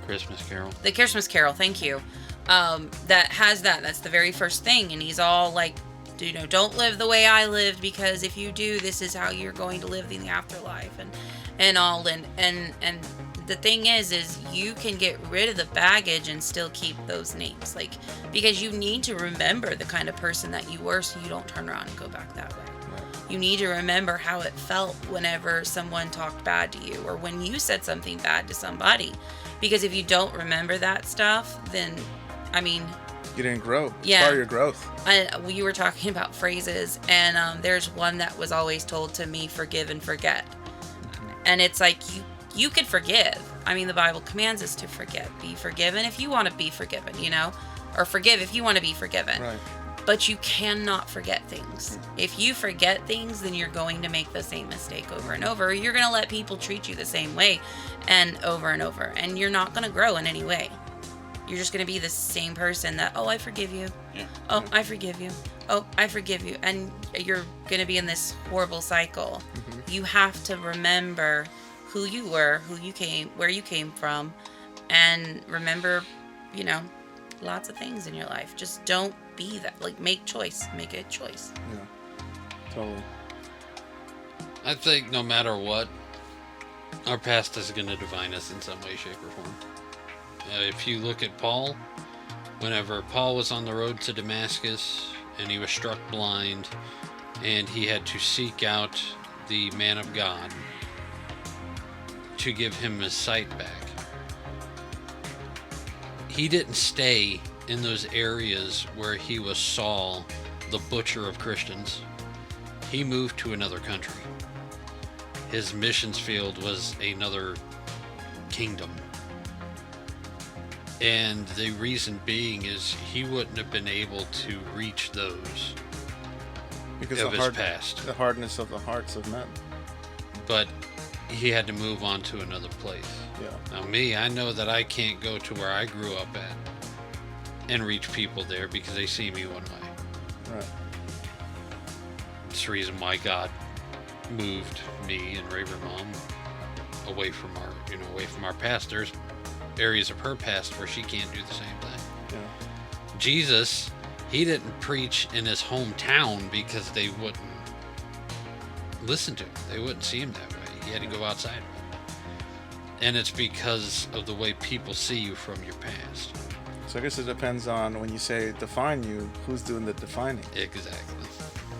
Christmas Carol. The Christmas Carol, thank you. That has that's the very first thing, and he's all like, don't live the way I lived, because if you do, this is how you're going to live in the afterlife, and all, and the thing is you can get rid of the baggage and still keep those names, like, because you need to remember the kind of person that you were, so you don't turn around and go back that way. You need to remember how it felt whenever someone talked bad to you, or when you said something bad to somebody, because if you don't remember that stuff, then, I mean, you didn't grow. Yeah. It's part of your growth. You were talking about phrases, and there's one that was always told to me: forgive and forget. And it's like, you could forgive. I mean, the Bible commands us to forgive. Be forgiven if you want to be forgiven, or forgive if you want to be forgiven. Right. But you cannot forget things. If you forget things, then you're going to make the same mistake over and over. You're going to let people treat you the same way and over, and you're not going to grow in any way. You're just going to be the same person that, oh, I forgive you. Yeah. Oh, I forgive you. Oh, I forgive you. And you're going to be in this horrible cycle. Mm-hmm. You have to remember who you were, where you came from, and remember, lots of things in your life. Just don't be that. Like, make a choice. Yeah, totally. I think no matter what, our past is going to define us in some way, shape, or form. If you look at Paul, whenever Paul was on the road to Damascus and he was struck blind and he had to seek out the man of God to give him his sight back, he didn't stay in those areas where he was Saul, the butcher of Christians. He moved to another country. His missions field was another kingdom. And the reason being is he wouldn't have been able to reach those because of his past. The hardness of the hearts of men. But he had to move on to another place. Yeah. Now me, I know that I can't go to where I grew up at and reach people there because they see me one way. Right. It's the reason why God moved me and Raver Mom away from our past. There's areas of her past where she can't do the same thing. Yeah. Jesus, he didn't preach in his hometown because they wouldn't listen to him. They wouldn't see him that way. He had to go outside. And it's because of the way people see you from your past. So I guess it depends on when you say define you, who's doing the defining? Exactly.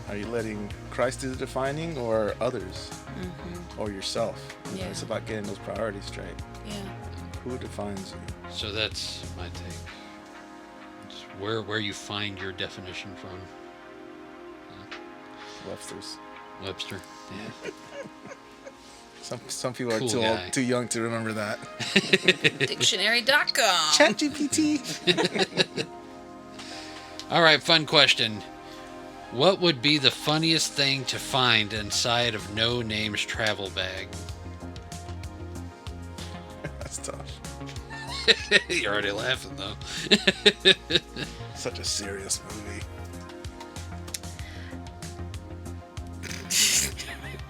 Are you letting Christ do the defining or others? Or yourself? You know, Yeah. it's about getting those priorities straight. Yeah. Who defines you? So that's my take. It's where you find your definition from. Webster's. Webster. Yeah. Some people are Cool too guy. old, too young to remember that. Dictionary.com. ChatGPT. All right, fun question. What would be the funniest thing to find inside of No Name's travel bag? That's tough. You're already laughing, though. Such a serious movie.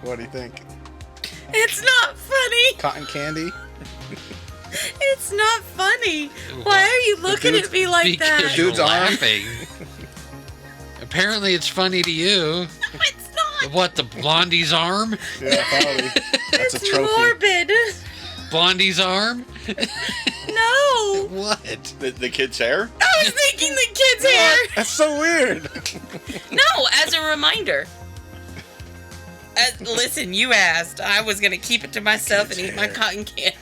What do you think? It's not funny. Cotton candy? It's not funny. Why are you looking at me like Because that? you're Dude's arm. laughing. Apparently, it's funny to you. It's not. What, the Blondie's arm? Yeah, probably. That's a It's trophy. morbid. Blondie's arm? No. What? The kid's hair? I was thinking the kid's hair. That's so weird. No, as a reminder. Listen, you asked. I was going to keep it to myself and eat my cotton candy.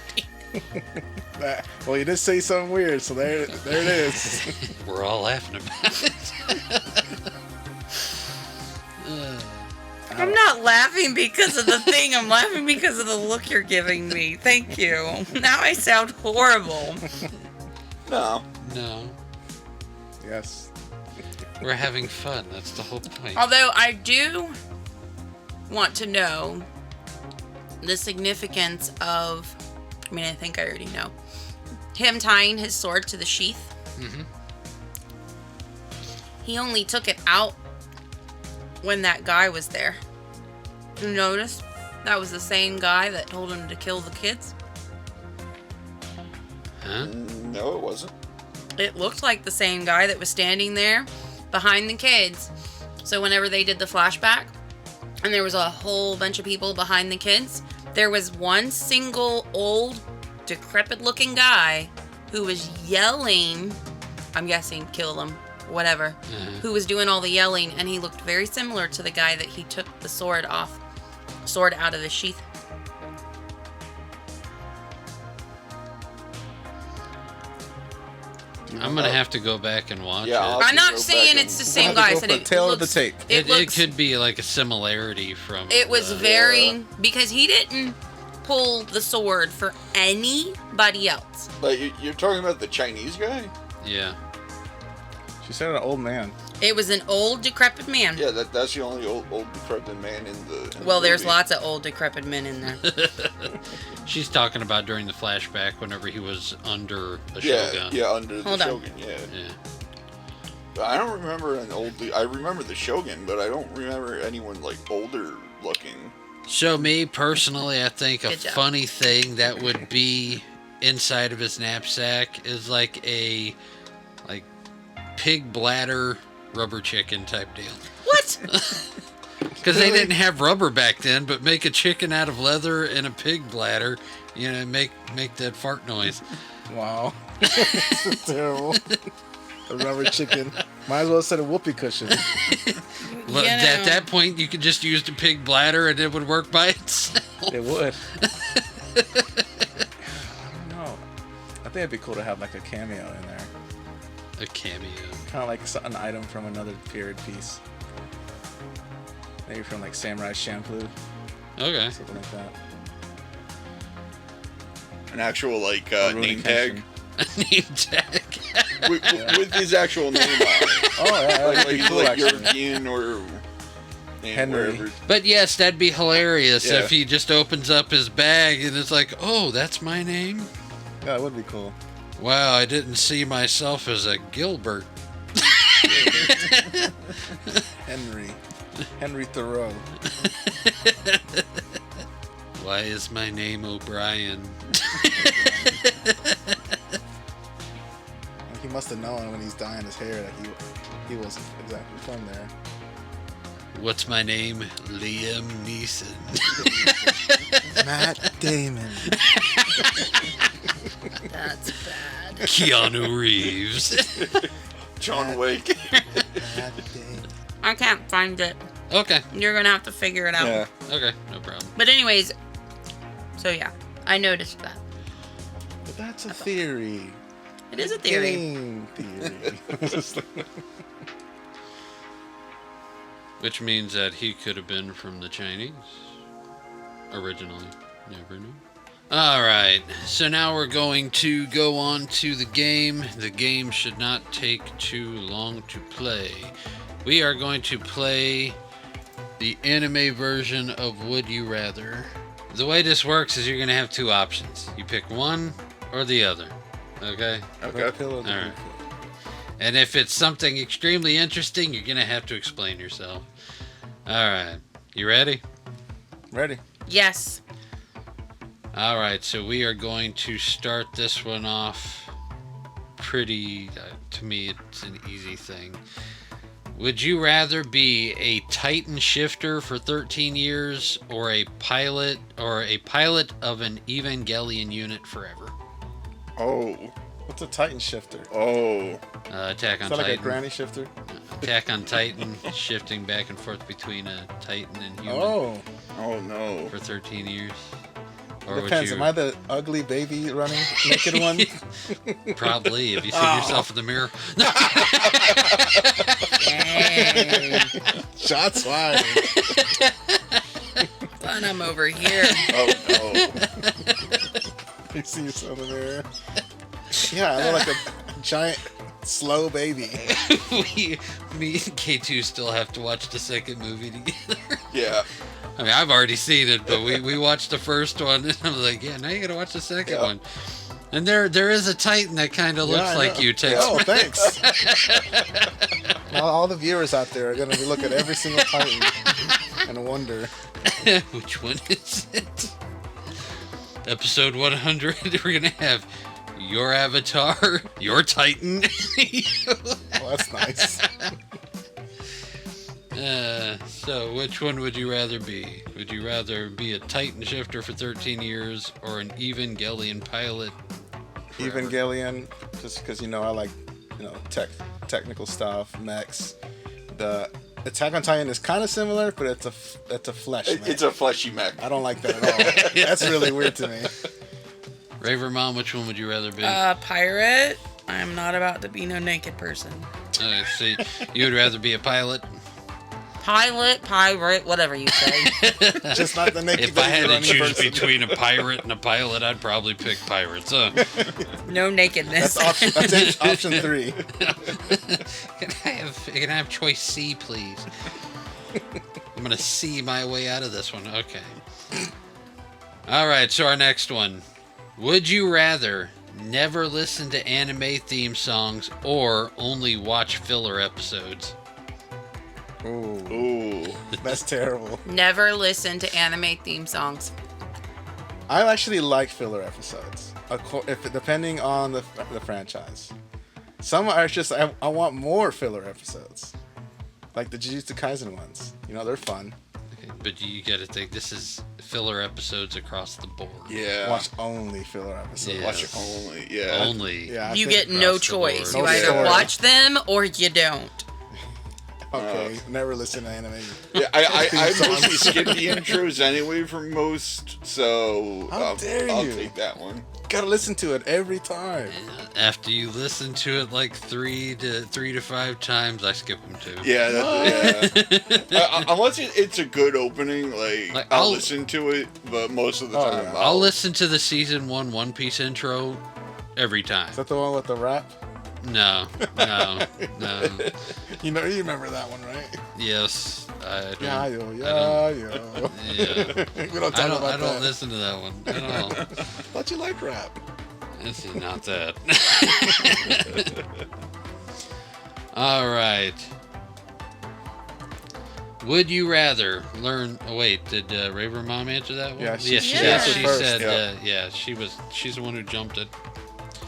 Well, you did say something weird, so there it is. We're all laughing about it. I'm not laughing because of the thing. I'm laughing because of the look you're giving me. Thank you. Now I sound horrible. No. No. Yes. We're having fun. That's the whole point. Although I do want to know the significance of, I mean, I think I already know, him tying his sword to the sheath. Mm-hmm. He only took it out when that guy was there. You notice? That was the same guy that told him to kill the kids. Huh? No, it wasn't. It looked like the same guy that was standing there behind the kids. So whenever they did the flashback, and there was a whole bunch of people behind the kids, there was one single old, decrepit-looking guy who was yelling, I'm guessing, kill them, whatever, who was doing all the yelling, and he looked very similar to the guy that he took the sword out of the sheath. I'm going to have to go back and watch Yeah, it. I'll- I'm not go saying back it's the and- same We'll have guy. to I go said for it tail of the looks- tape. It looks- could be like a similarity from... It was very, because he didn't pull the sword for anybody else. But you're talking about the Chinese guy? Yeah. She said an old man. It was an old, decrepit man. Yeah, that's the only old decrepit man in the. Well, there's movie. lots of old, decrepit men in there. She's talking about during the flashback whenever he was under a Yeah, shogun. yeah, under Hold the on. Shogun. Yeah. Yeah. I don't remember an old. I remember the Shogun, but I don't remember anyone like older looking. So me, personally, I think a Good job. funny thing that would be inside of his knapsack is like a pig bladder rubber chicken type deal. What? Because they didn't have rubber back then, but make a chicken out of leather and a pig bladder, make that fart noise. Wow. That's terrible. A rubber chicken. Might as well have said a whoopee cushion. Well, You at know. that point, you could just use the pig bladder and it would work by itself. It would. I don't know. I think it'd be cool to have like a cameo in there. A cameo. Kind of like an item from another period piece. Maybe from like Samurai Champloo. Okay. Something like that. An actual like Or Rurouni name tag Name tag. with his actual name on it. Oh, yeah, Like that'd be he's cool like actually. European or Henry. wherever. But yes, that'd be hilarious Yeah. if he just opens up his bag and it's like, oh, that's my name? Yeah, it would be cool. Wow, I didn't see myself as a Gilbert. Henry Thoreau. Why is my name O'Brien? Like, he must have known when he's dyeing his hair that he wasn't exactly from there. What's my name? Liam Neeson. Matt Damon. That's bad. Keanu Reeves. John Wick. Matt Damon. I can't find it. Okay. You're gonna have to figure it out. Yeah. Okay. No problem. But anyways, so yeah, I noticed that. But that's a theory. It is a theory. Game theory. Which means that he could have been from the Chinese. Originally. Never knew. Alright, so now we're going to go on to the game. The game should not take too long to play. We are going to play the anime version of Would You Rather. The way this works is you're going to have two options. You pick one or the other. Okay? Okay. Red pill or the blue Alright. pill? And if it's something extremely interesting, you're going to have to explain yourself. Alright, you ready? Ready. Yes. Alright, so we are going to start this one off pretty, to me, it's an easy thing. Would you rather be a Titan shifter for 13 years or a pilot of an Evangelion unit forever? Oh. What's a Titan shifter? Oh. Attack on Is that like a Titan. granny shifter? Attack on Titan, shifting back and forth between a Titan and human Oh. Oh no. for 13 years. Depends. Am I the ugly baby running naked one? Probably. Have you seen yourself in the mirror? Dang. Shots fired. Fun, I'm over here. Oh no. You see yourself in the mirror? Yeah, I look like a giant slow baby. Me and K2 still have to watch the second movie together. Yeah. I mean, I've already seen it, but we watched the first one, and I'm like, yeah, now you gotta watch the second one. And there is a Titan that kind of looks I like know. you, Tex. Oh, thanks. Now all the viewers out there are going to be looking at every single Titan and wonder. Which one is it? Episode 100, we're gonna have your avatar, your Titan. Well, that's nice. So which one would you rather be? Would you rather be a Titan shifter for 13 years or an Evangelion pilot forever? Evangelion, just because, I like, technical stuff, mechs. The Attack on Titan is kind of similar, but it's a flesh mech. It's a fleshy mech. I don't like that at all. That's really weird to me. Raver Mom, which one would you rather be? Pirate. I'm not about to be no naked person. See, you would rather be a pilot? Pirate, whatever you say. Just not the naked If I had to running choose person. between a pirate and a pilot, I'd probably pick pirates. No nakedness. That's option 3. Can I have choice C, please? I'm gonna see my way out of this one. Okay. All right. So our next one: would you rather never listen to anime theme songs or only watch filler episodes? Ooh, Ooh. that's terrible. Never listen to anime theme songs. I actually like filler episodes, depending on the franchise. Some are just I want more filler episodes, like the Jujutsu Kaisen ones. They're fun. Okay, but you gotta think this is filler episodes across the board. Yeah. Watch only filler episodes. Yeah. Watch it only. Yeah. Only. Yeah, I You think- get no across the board. choice. No You either story. watch them or you don't. Okay, never listen to anime. Yeah, I mostly skip the intros anyway for most, so How dare I'll you. take that one. Gotta listen to it every time. After you listen to it like 3 to 5 times, I skip them too. Yeah, unless it's a good opening, Like, I'll I'll- listen to it, but most of the Oh, time yeah. I'll listen to the season 1 One Piece intro every time. Is that the one with the rap? No. You remember that one, right? Yes, I don't. Yeah, yo. Yeah. We don't talk about I don't that. listen to that one at all. Thought you liked rap. This is not that. All right. Would you rather learn? Oh wait, did Raver Mom answer that one? Yeah, she answered she first, said. yeah. She's the one who jumped it.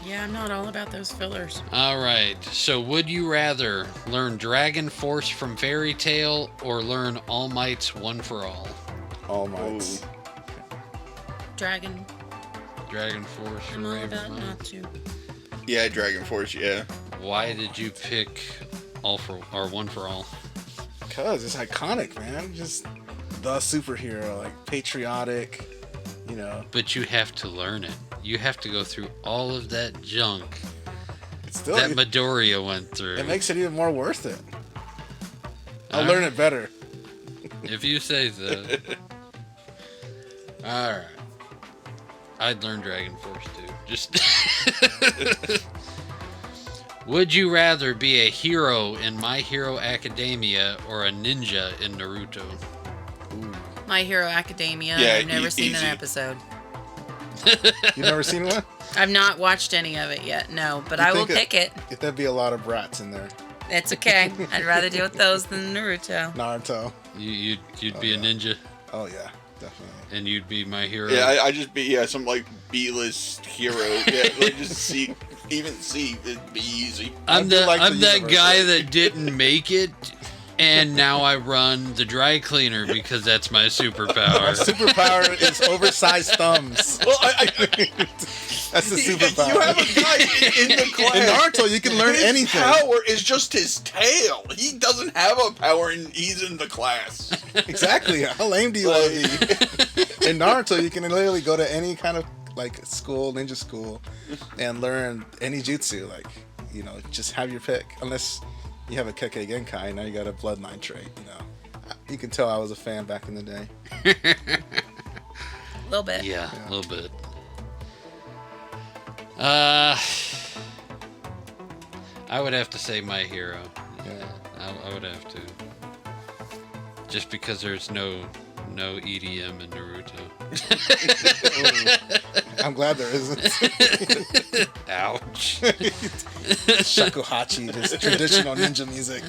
Yeah, I'm not all about those fillers. All right. So, would you rather learn Dragon Force from Fairy Tail or learn All Might's One for All? All Mights. Dragon. Dragon Force for I'm all Raver about Mom. not to. Yeah, Dragon Force. Yeah. Why did you pick All for or One for All? Cause it's iconic, man. Just the superhero, like patriotic, you know. But you have to learn it. You have to go through all of that junk It's still that Midoriya went through. it makes it even more worth it. I'll All learn right. it better. If you say so. Alright. I'd learn Dragon Force too. Just. Would you rather be a hero in My Hero Academia or a ninja in Naruto? My Hero Academia. Yeah, I've never seen easy. an episode. You never seen one? I've not watched any of it yet. No, but You I will think pick it. There'd be a lot of brats in there. It's okay. I'd rather deal with those than Naruto. Naruto. You'd be a yeah. ninja, Oh yeah, definitely. and you'd be my hero. Yeah, I just be some like B-list hero. Yeah, like just see, it'd be easy. I'm I do like the I'm that universe, guy right? that didn't make it, and now I run the dry cleaner because that's my My superpower. superpower is oversized thumbs. Well, That's the superpower. You have a guy in the class. In Naruto, you can learn His anything. power is just his tail. He doesn't have a power, and he's in the class. Exactly. How lame do you want to be? In Naruto, you can literally go to any kind of like school, ninja school, and learn any jutsu. Like, you know, just have your pick. Unless you have a Kekkei Genkai, now you got a bloodline trait. You know, you can tell I was a fan back in the day. A little bit. Yeah, Yeah. a little bit. I would have to say my hero. Yeah. I would have to. Just because there's no EDM in Naruto. I'm glad there isn't. Ouch. Shakuhachi, just traditional ninja music.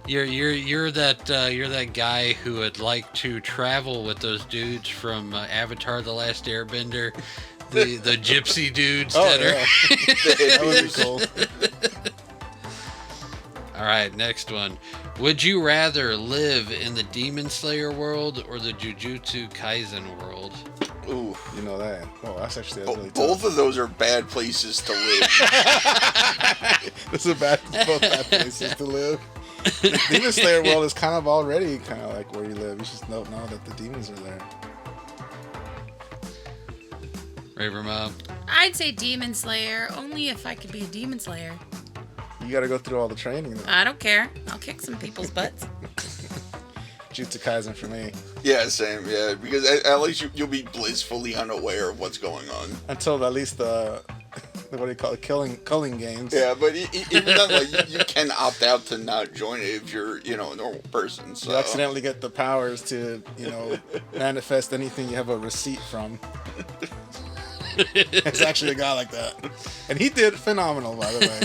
You're that guy who would like to travel with those dudes from Avatar: The Last Airbender, the gypsy dudes Oh that are. yeah, that would be cool. All right, next one. Would you rather live in the Demon Slayer world or the Jujutsu Kaisen world? Ooh. You know that. Oh, that's actually really Both tough. of those are bad places to live. This is both bad places to live. The Demon Slayer world is kind of already kind of like where you live. You just don't know that the demons are there. Raver Mom. I'd say Demon Slayer, only if I could be a Demon Slayer. You got to go through all the training. Though. I don't care. I'll kick some people's butts. Jutsu Kaisen for me. Yeah, same. Yeah, because at least you'll be blissfully unaware of what's going on. Until at least the what do you call it? Culling games. Yeah, but even then, like you can opt out to not join it if you're a normal person. So. You accidentally get the powers to manifest anything you have a receipt from. It's actually a guy like that, and he did phenomenal, by the way.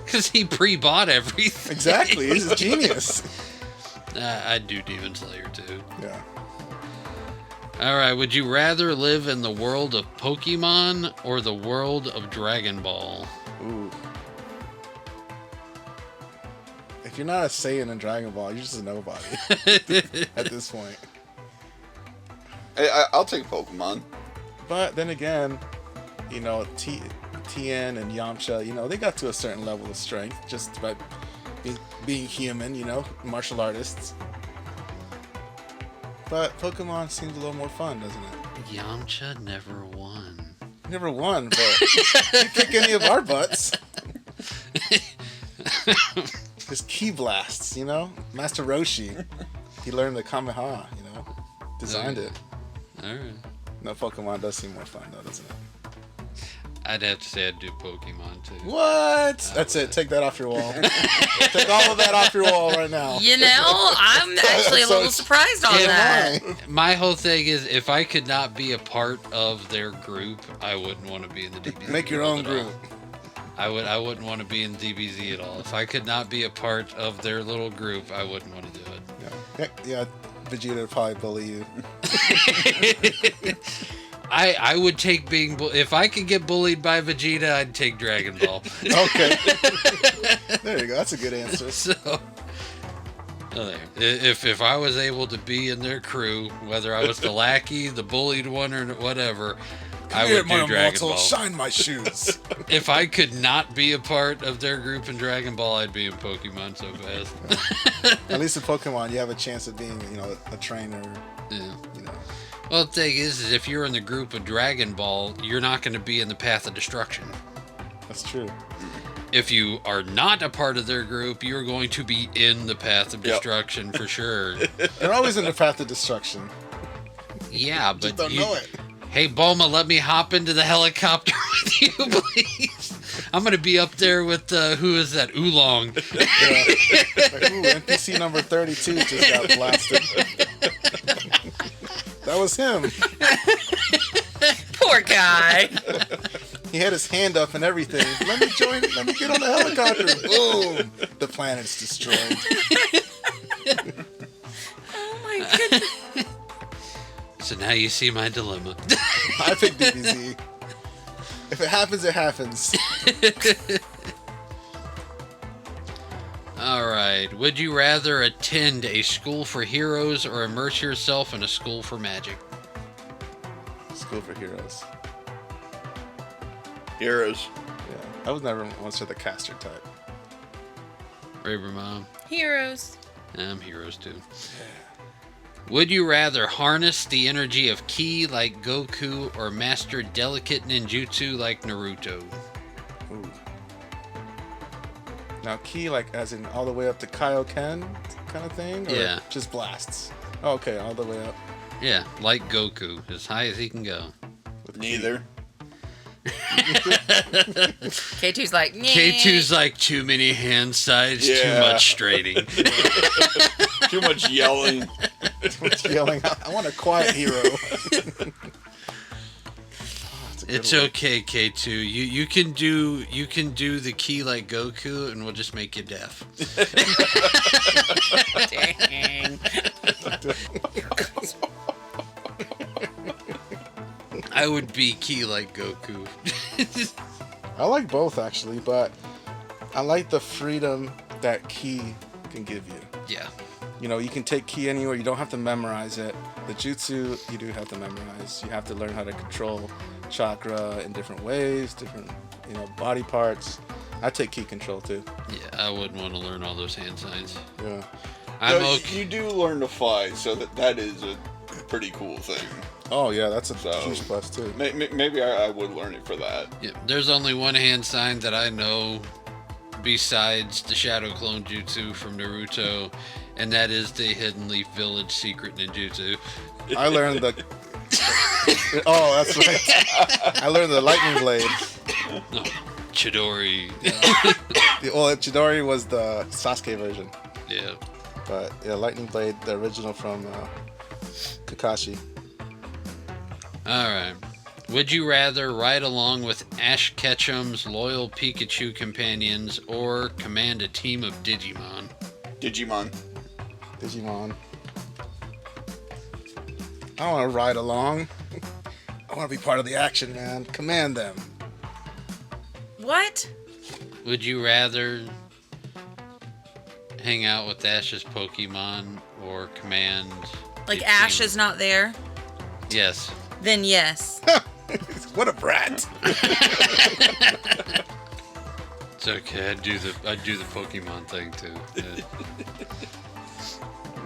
Because he pre-bought everything. Exactly, he's a genius. I'd do Demon Slayer too. Yeah. All right, would you rather live in the world of Pokemon or the world of Dragon Ball? Ooh. If you're not a Saiyan in Dragon Ball, you're just a nobody at this point. I'll take Pokemon. But then again, Tien and Yamcha, they got to a certain level of strength just by being human, martial artists. But Pokemon seems a little more fun, doesn't it? Yamcha never won. Never won, but you pick any of our butts. His ki blasts, Master Roshi. He learned the Kamehameha, designed it. All right. No, Pokemon does seem more fun, though, doesn't it? I'd have to say I'd do Pokemon too. What? That's it. Take that off your wall. Take all of that off your wall right now. I'm actually a So little surprised on that. Why? My whole thing is, if I could not be a part of their group, I wouldn't want to be in the DBZ. Make your world own at all. group. I wouldn't want to be in DBZ at all. If I could not be a part of their little group, I wouldn't want to do it. Yeah, Vegeta would probably bully you. I would take being if I could get bullied by Vegeta, I'd take Dragon Ball. Okay. There you go. That's a good answer. So, if I was able to be in their crew, whether I was the lackey, the bullied one, or whatever, I would do Dragon Ball. Shine my shoes. If I could not be a part of their group in Dragon Ball, I'd be in Pokemon so fast. At least in Pokemon, you have a chance of being, a trainer. Yeah. Well, the thing is if you're in the group of Dragon Ball, you're not going to be in the path of destruction. That's true. If you are not a part of their group, you're going to be in the path of destruction for sure. They're always in the path of destruction. Yeah, but Just don't know it. Hey, Bulma, let me hop into the helicopter with you, please. I'm going to be up there with, who is that, Oolong. Yeah. Like, ooh, NPC number 32 just got blasted. That was him. Poor guy. He had his hand up and everything. Let me join. Let me get on the helicopter. Boom. The planet's destroyed. Oh my goodness. So now you see my dilemma. I pick DBZ. If it happens, it happens. All right. Would you rather attend a school for heroes or immerse yourself in a school for magic? School for heroes. Heroes. Yeah. I was never once for the caster type. Raver Mom. Heroes. I'm heroes too. Would you rather harness the energy of Ki like Goku or master delicate ninjutsu like Naruto? Ooh. Now, Ki, like, as in all the way up to Kaioken kind of thing? Or Yeah. just blasts? Oh, okay, all the way up. Yeah, like Goku, as high as he can go. With Neither. K2's like, nah. K2's like too many hand sides, too Yeah. much straining. Too much yelling. Too much yelling. I want a quiet hero. It's okay, K2. You can do the Ki like Goku, and we'll just make you deaf. Dang. I would be Ki like Goku. I like both, actually, but I like the freedom that Ki can give you. Yeah. You can take Ki anywhere. You don't have to memorize it. The jutsu, you do have to memorize. You have to learn how to control chakra in different ways, different, body parts. I take Ki control, too. Yeah, I wouldn't want to learn all those hand signs. Yeah. I'm So okay. You do learn to fly, so that is a pretty cool thing. Oh, yeah, that's a So- huge plus, too. Maybe I would learn it for that. Yeah, there's only one hand sign that I know besides the Shadow Clone Jutsu from Naruto, and that is the Hidden Leaf Village secret ninjutsu. I learned the... Oh, that's right. I learned the lightning blade. No, Chidori. Chidori was the Sasuke version. Yeah. But, yeah, lightning blade, the original from Kakashi. Alright. Would you rather ride along with Ash Ketchum's loyal Pikachu companions or command a team of Digimon? Digimon. I don't want to ride along. I want to be part of the action, man. Command them. What? Would you rather hang out with Ash's Pokemon or command... Like a Ash team? is not there? Yes. Then yes. What a brat. It's okay. I'd do the Pokemon thing too. Yeah.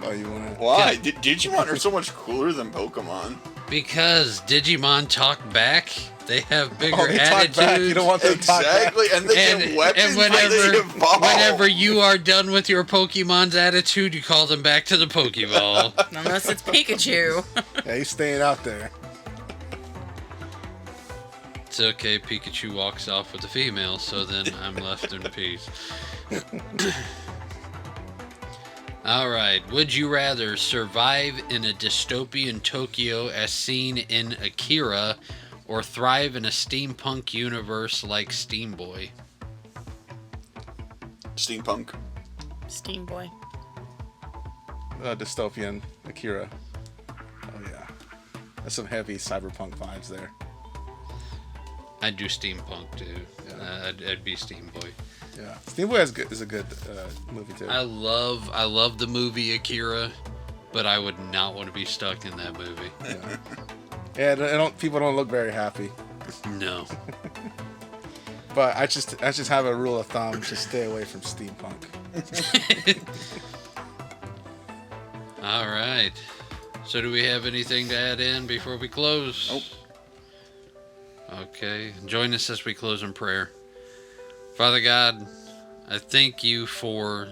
Oh, you want to... Why? Yeah. Digimon are so much cooler than Pokemon. Because Digimon talk back. They have bigger Oh, they talk attitudes. back. You don't want them to talk back. Exactly, and they get weapons when they evolve. whenever you are done with your Pokemon's attitude, you call them back to the Pokeball. Unless it's Pikachu. Yeah, he's staying out there. It's okay. Pikachu walks off with the female, so then I'm left in peace. All right. Would you rather survive in a dystopian Tokyo as seen in Akira, or thrive in a steampunk universe like Steam Boy? Steampunk. Steam Boy. Dystopian Akira. Oh yeah, there's some heavy cyberpunk vibes there. I'd do steampunk too. Yeah. I'd be Steam Boy. Yeah, Steam Boy is a good movie too. I love the movie Akira, but I would not want to be stuck in that movie. Yeah, people don't look very happy. No. But I just have a rule of thumb: just stay away from steampunk. All right. So do we have anything to add in before we close? Nope. Okay. Join us as we close in prayer. Father God, I thank you for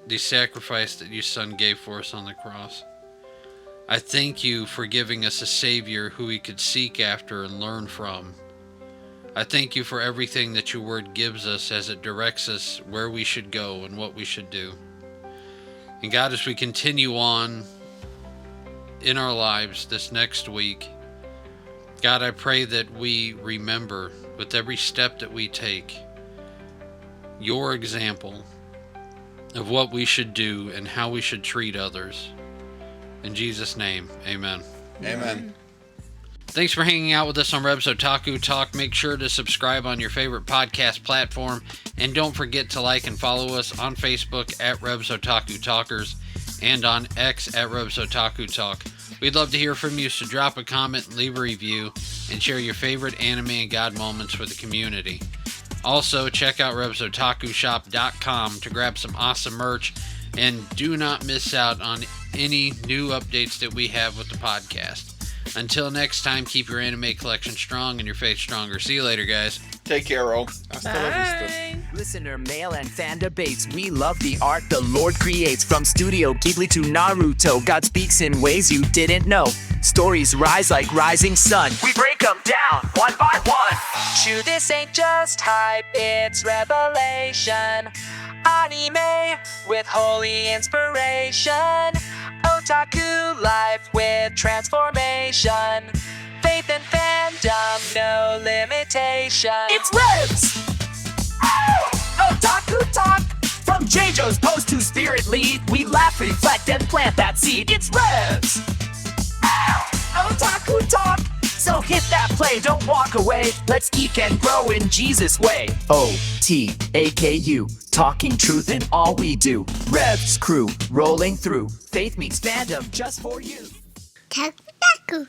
the sacrifice that your Son gave for us on the cross. I thank you for giving us a Savior who we could seek after and learn from. I thank you for everything that your word gives us as it directs us where we should go and what we should do. And God, as we continue on in our lives this next week, God, I pray that we remember with every step that we take your example of what we should do and how we should treat others. In Jesus' name, amen. Amen. Thanks for hanging out with us on Rebs Otaku Talk. Make sure to subscribe on your favorite podcast platform. And don't forget to like and follow us on Facebook at Rebs Otaku Talkers and on X at Rebs Otaku Talk. We'd love to hear from you, so drop a comment, leave a review, and share your favorite anime and God moments with the community. Also, check out RebsOtakuShop.com to grab some awesome merch. And do not miss out on any new updates that we have with the podcast. Until next time, keep your anime collection strong and your faith stronger. See you later, guys. Take care, all. Hasta la vista. Listener mail and fan debates. We love the art the Lord creates. From Studio Ghibli to Naruto, God speaks in ways you didn't know. Stories rise like rising sun. We break them down one by one. Chew, this ain't just hype, it's revelation. Anime with holy inspiration. Otaku life with transformation. Faith and fandom, no limitation. It's Ribs! Otaku talk! From JoJo's post to Spirit Lead, we laugh, reflect, and plant that seed. It's Ribs! Otaku talk! So hit that play, don't walk away. Let's geek and grow in Jesus' way. O-T-A-K-U, talking truth in all we do. Revs crew, rolling through. Faith meets fandom just for you. Otaku.